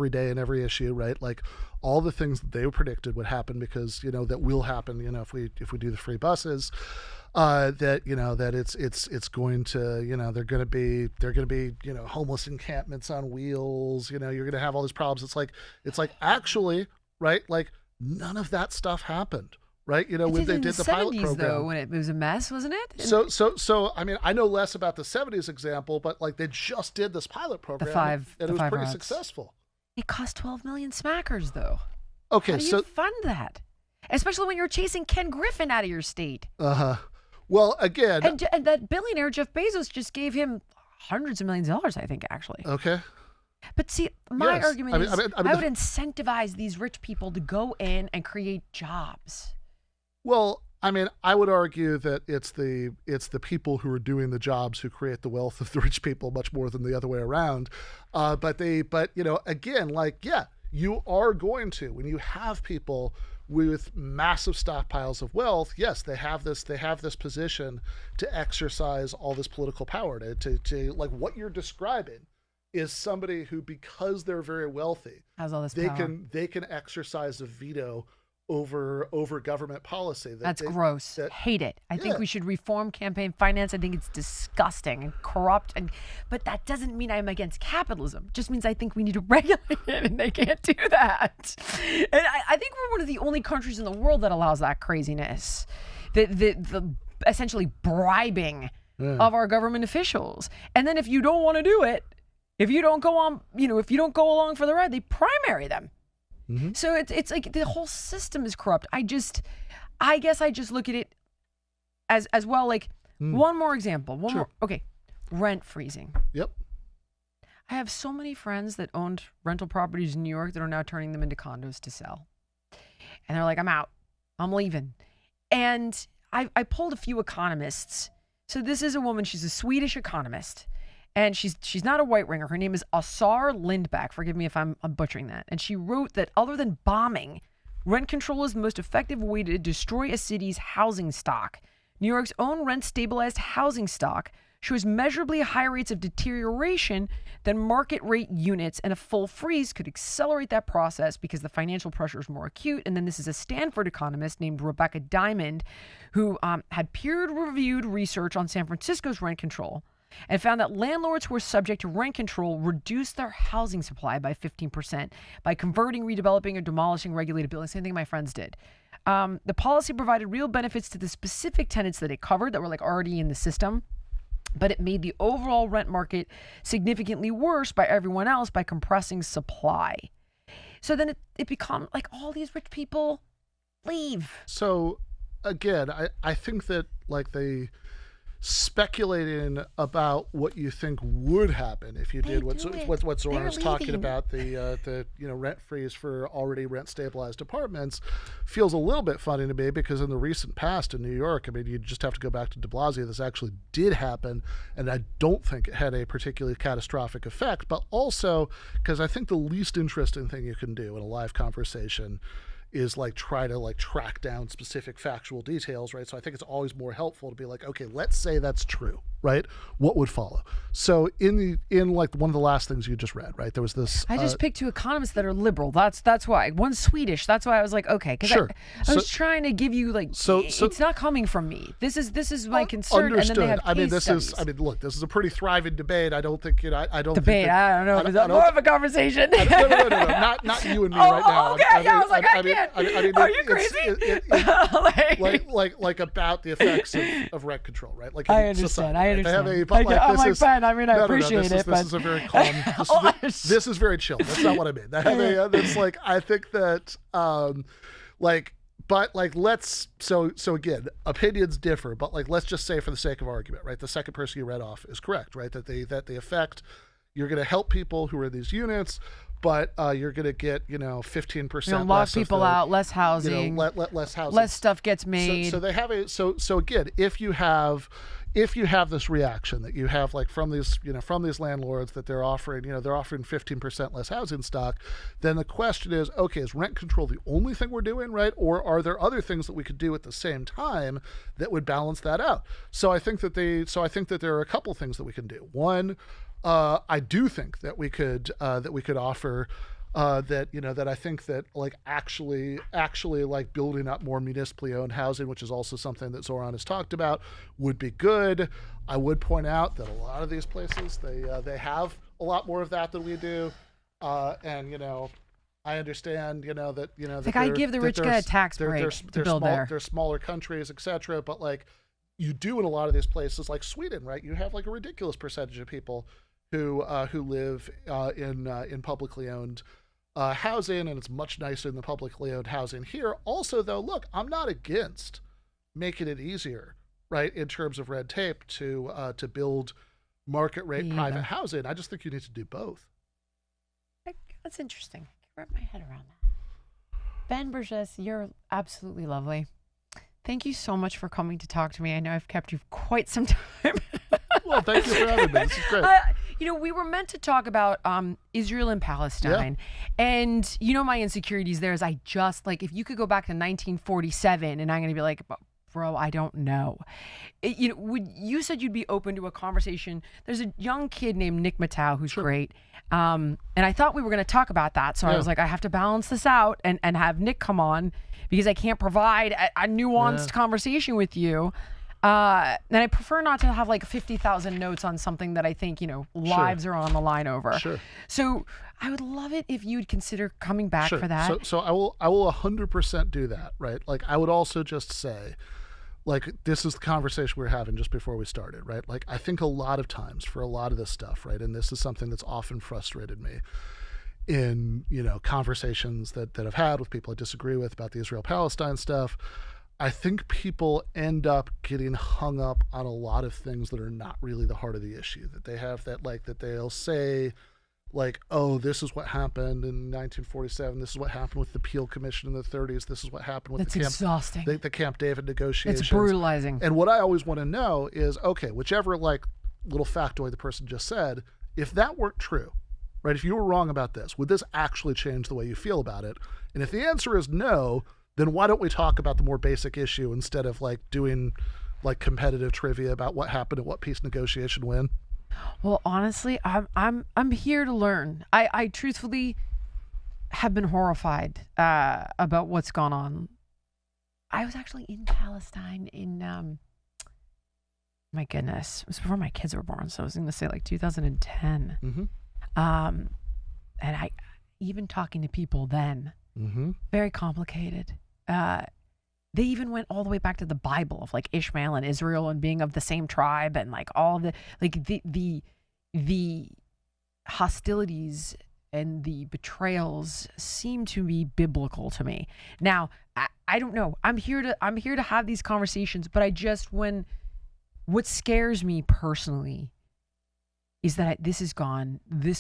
day in every issue, right? Like all the things that they predicted would happen because, that will happen, if we do the free buses, that it's going to, they're going to be, homeless encampments on wheels, you're going to have all these problems. It's like actually, right? Like none of that stuff happened. Right, when they did the pilot program, though, when it was a mess, wasn't it? So, I mean, I know less about the '70s example, but they just did this pilot program, and it was pretty successful. It cost 12 million smackers, though. Okay, how do you fund that, especially when you're chasing Ken Griffin out of your state? Well, again, and that billionaire Jeff Bezos just gave him hundreds of millions of dollars, I think, actually. Okay. But see, my argument is I would incentivize these rich people to go in and create jobs. Well, I mean, I would argue that it's the people who are doing the jobs who create the wealth of the rich people much more than the other way around. But again, like, yeah, you are going to, when you have people with massive stockpiles of wealth, yes, they have this position to exercise all this political power to like what you're describing is somebody who, because they're very wealthy, has all this they power. they can exercise a veto over government policy. That's gross. Hate it. I think we should reform campaign finance. I think it's disgusting and corrupt. But that doesn't mean I'm against capitalism. It just means I think we need to regulate it, and they can't do that. And I think we're one of the only countries in the world that allows that craziness. The essentially bribing of our government officials. And then if you don't want to do it, if you don't go on, if you don't go along for the ride, they primary them. Mm-hmm. So it's like the whole system is corrupt. I guess I just look at it as well. Like one more example. More. Okay. Rent freezing. Yep. I have so many friends that owned rental properties in New York that are now turning them into condos to sell. And they're like, I'm out. I'm leaving. And I pulled a few economists. So this is a woman. She's a Swedish economist. And she's not a white ringer. Her name is Assar Lindback. Forgive me if I'm butchering that. And she wrote that other than bombing, rent control is the most effective way to destroy a city's housing stock. New York's own rent-stabilized housing stock shows measurably higher rates of deterioration than market rate units, and a full freeze could accelerate that process because the financial pressure is more acute. And then this is a Stanford economist named Rebecca Diamond who had peer-reviewed research on San Francisco's rent control and found that landlords who were subject to rent control reduced their housing supply by 15% by converting, redeveloping, or demolishing regulated buildings. Same thing my friends did. The policy provided real benefits to the specific tenants that it covered that were like already in the system, but it made the overall rent market significantly worse by everyone else by compressing supply. So then it becomes like all these rich people leave. So again, I think that like speculating about what you think would happen if you did what Zoran was talking about, the rent freeze for already rent stabilized apartments, feels a little bit funny to me because in the recent past in New York, I mean, you just have to go back to de Blasio. This actually did happen, and I don't think it had a particularly catastrophic effect, but also because I think the least interesting thing you can do in a live conversation is like try to like track down specific factual details, right? So I think it's always more helpful to be like, okay, let's say that's true, right? What would follow? So in like one of the last things you just read, right? There was this. I just picked two economists that are liberal. That's why. One's Swedish. That's why I was like, okay, because I was trying to give you like, so it's not coming from me. This is my concern. Understood. And then they have studies. Look, this is a pretty thriving debate. I don't think I don't debate. I don't know. Is that more of a conversation? No. Not you and me right now. Okay. I was like, I can't. Are you crazy? Like about the effects of rent control, right? Like I understand. Society, I right? understand. I'm like Ben. I mean, I appreciate it. This is a very calm. This is very chill. That's not what I mean. That's like I think that let's so again, opinions differ, but like let's just say for the sake of argument, right? The second person you read off is correct, right? That the effect, you're going to help people who are in these units, but you're going to get 15% lock people out, less housing, less housing, less stuff gets made. So they have so again, if you have this reaction that you have like from these landlords that they're offering 15% less housing stock, then the question is, okay, is rent control the only thing we're doing, right? Or are there other things that we could do at the same time that would balance that out? So I think that there are a couple things that we can do. One, I do think that we could offer that I think that like actually like building up more municipally owned housing, which is also something that Zoran has talked about, would be good. I would point out that a lot of these places they have a lot more of that than we do, and I understand that like I give the rich guy a tax break to build there. They're smaller countries, etc. But like you do in a lot of these places, like Sweden, right? You have like a ridiculous percentage of people who live in publicly owned housing, and it's much nicer than the publicly owned housing here. Also, though, look, I'm not against making it easier, right, in terms of red tape to build market rate private housing. I just think you need to do both. That's interesting. I can wrap my head around that. Ben Burgis, you're absolutely lovely. Thank you so much for coming to talk to me. I know I've kept you quite some time. Well, thank you for having me. This is great. We were meant to talk about Israel and Palestine. Yeah. And, my insecurities there is I just, if you could go back to 1947 and I'm going to be like, bro, I don't know. You said you'd be open to a conversation. There's a young kid named Nick Matau who's great. And I thought we were going to talk about that. So I was like, I have to balance this out and have Nick come on because I can't provide a nuanced conversation with you. And I prefer not to have 50,000 notes on something that I think, lives are on the line over. Sure. So I would love it if you'd consider coming back for that. So I will 100% do that, right? I would also just say, this is the conversation we were having just before we started, right? I think a lot of times for a lot of this stuff, right? And this is something that's often frustrated me in, conversations that I've had with people I disagree with about the Israel-Palestine stuff. I think people end up getting hung up on a lot of things that are not really the heart of the issue, that they have that they'll say oh, this is what happened in 1947. This is what happened with the Peel Commission in the 30s. This is what happened with the Camp David negotiations. It's brutalizing. And what I always want to know is, okay, whichever little factoid the person just said, if that weren't true, right? If you were wrong about this, would this actually change the way you feel about it? And if the answer is no, then why don't we talk about the more basic issue instead of doing competitive trivia about what happened and what peace negotiation win? Well, honestly, I'm here to learn. I truthfully have been horrified about what's gone on. I was actually in Palestine in my goodness, it was before my kids were born, so I was going to say 2010. Mm-hmm. And I even talking to people then, very complicated. They even went all the way back to the Bible of Ishmael and Israel and being of the same tribe and all the the hostilities and the betrayals seem to be biblical to me. Now, I don't know. I'm here to have these conversations, but what scares me personally is that this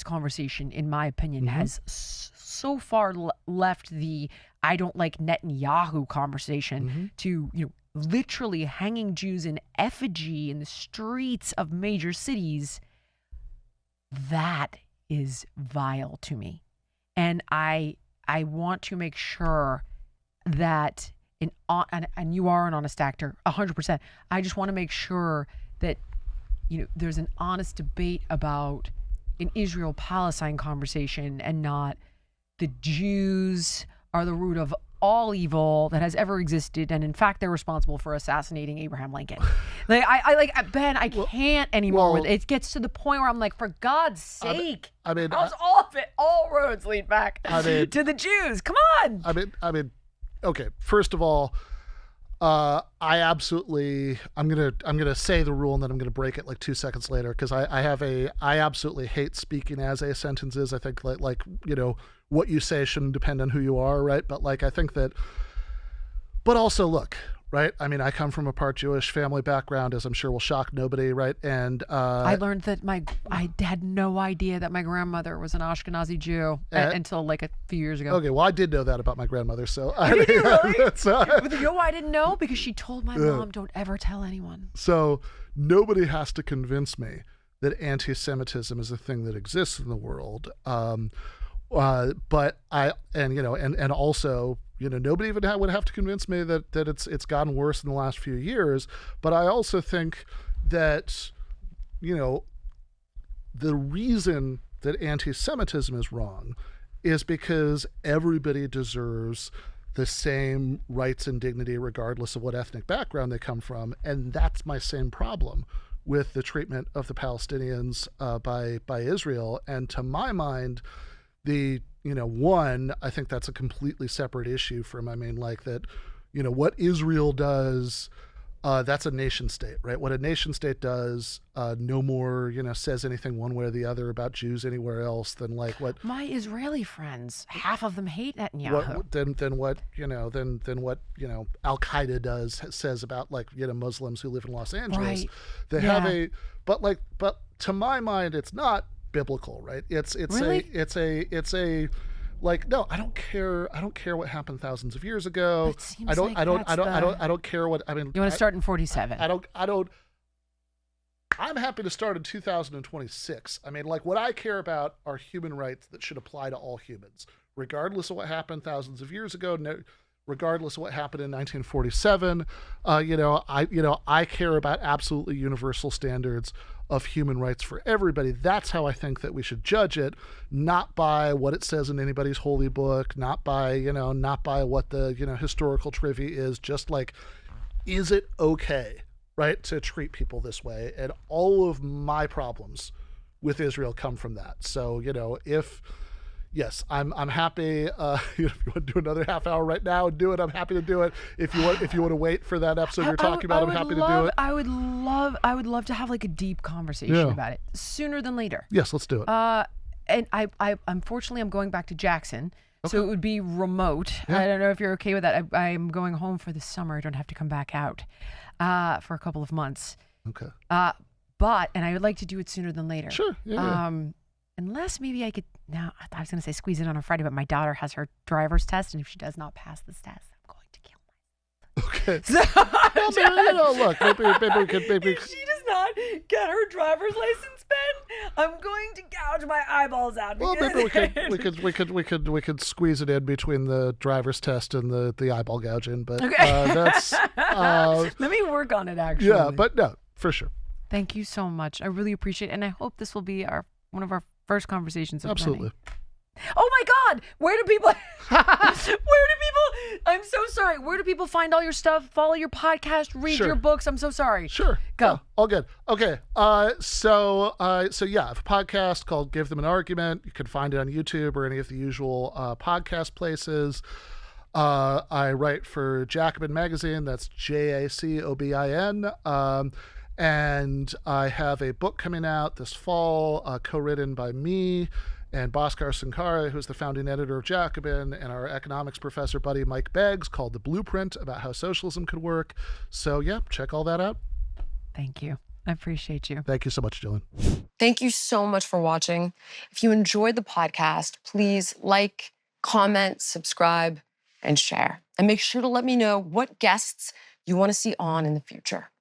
conversation, in my opinion, has so far left the I don't like Netanyahu conversation to, literally hanging Jews in effigy in the streets of major cities. That is vile to me. And I want to make sure that, and you are an honest actor, 100%. I just want to make sure that there's an honest debate about an Israel-Palestine conversation and not the Jews are the root of all evil that has ever existed, and in fact, they're responsible for assassinating Abraham Lincoln. Ben, I can't anymore with it. It gets to the point where I'm for God's sake, all of it, all roads lead back to the Jews. Come on. Okay. First of all, I'm gonna say the rule and then I'm gonna break it 2 seconds later because I absolutely hate speaking as a sentences. I think what you say shouldn't depend on who you are, right? But I think that, but also look, right? I come from a part Jewish family background, as I'm sure will shock nobody, right? And I learned that I had no idea that my grandmother was an Ashkenazi Jew until a few years ago. Okay, well I did know that about my grandmother, so did you really? You know why I didn't know? Because she told my mom, "Don't ever tell anyone." So nobody has to convince me that anti-Semitism is a thing that exists in the world. But also, nobody even would have to convince me that it's gotten worse in the last few years. But I also think that, the reason that anti-Semitism is wrong is because everybody deserves the same rights and dignity regardless of what ethnic background they come from. And that's my same problem with the treatment of the Palestinians by Israel. And to my mind, I think that's a completely separate issue from, what Israel does, that's a nation state, right? What a nation state does, no more, says anything one way or the other about Jews anywhere else than what my Israeli friends, half of them hate Netanyahu. Than what Al Qaeda says about Muslims who live in Los Angeles. Right. They have but to my mind, it's not biblical, right? It's really? it's a Like, no, I don't care. I don't care what happened thousands of years ago. But it seems I don't care what, I mean. You want to start in 47. I'm happy to start in 2026. I mean, like, what I care about are human rights that should apply to all humans, regardless of what happened thousands of years ago, regardless of what happened in 1947. I care about absolutely universal standards of human rights for everybody. That's how I think that we should judge it, not by what it says in anybody's holy book, not by what the, historical trivia is, just like, is it okay, right, to treat people this way? And all of my problems with Israel come from that. So, yes, I'm happy. If you want to do another half hour right now and do it, I'm happy to do it. If you want to wait for that episode you're talking about, I'm happy to do it. I would love to have like a deep conversation about it sooner than later. Yes, let's do it. And I unfortunately I'm going back to Jackson. Okay. So it would be remote. Yeah. I don't know if you're okay with that. I'm going home for the summer. I don't have to come back out for a couple of months. Okay. And I would like to do it sooner than later. Sure. Yeah. Unless maybe I could. Now I was going to say squeeze it on a Friday, but my daughter has her driver's test, and if she does not pass this test, I'm going to kill myself. Okay. So, look, maybe we could. If she does not get her driver's license, Ben, I'm going to gouge my eyeballs out. Well, maybe we could squeeze it in between the driver's test and the eyeball gouging. But okay. That's let me work on it. Actually, yeah, but no, for sure. Thank you so much. I really appreciate it, and I hope this will be one of our first conversations of Absolutely. Many. Oh my God! Where do people? I'm so sorry. Where do people find all your stuff? Follow your podcast, read your books. I'm so sorry. Sure. Go. All good. Okay. So yeah, I have a podcast called Give Them an Argument. You can find it on YouTube or any of the usual podcast places. I write for Jacobin magazine. That's Jacobin. And I have a book coming out this fall, co-written by me and Bhaskar Sankara, who's the founding editor of Jacobin, and our economics professor buddy Mike Beggs, called The Blueprint, about how socialism could work. So yeah, check all that out. Thank you. I appreciate you. Thank you so much, Jillian. Thank you so much for watching. If you enjoyed the podcast, please like, comment, subscribe, and share. And make sure to let me know what guests you want to see on in the future.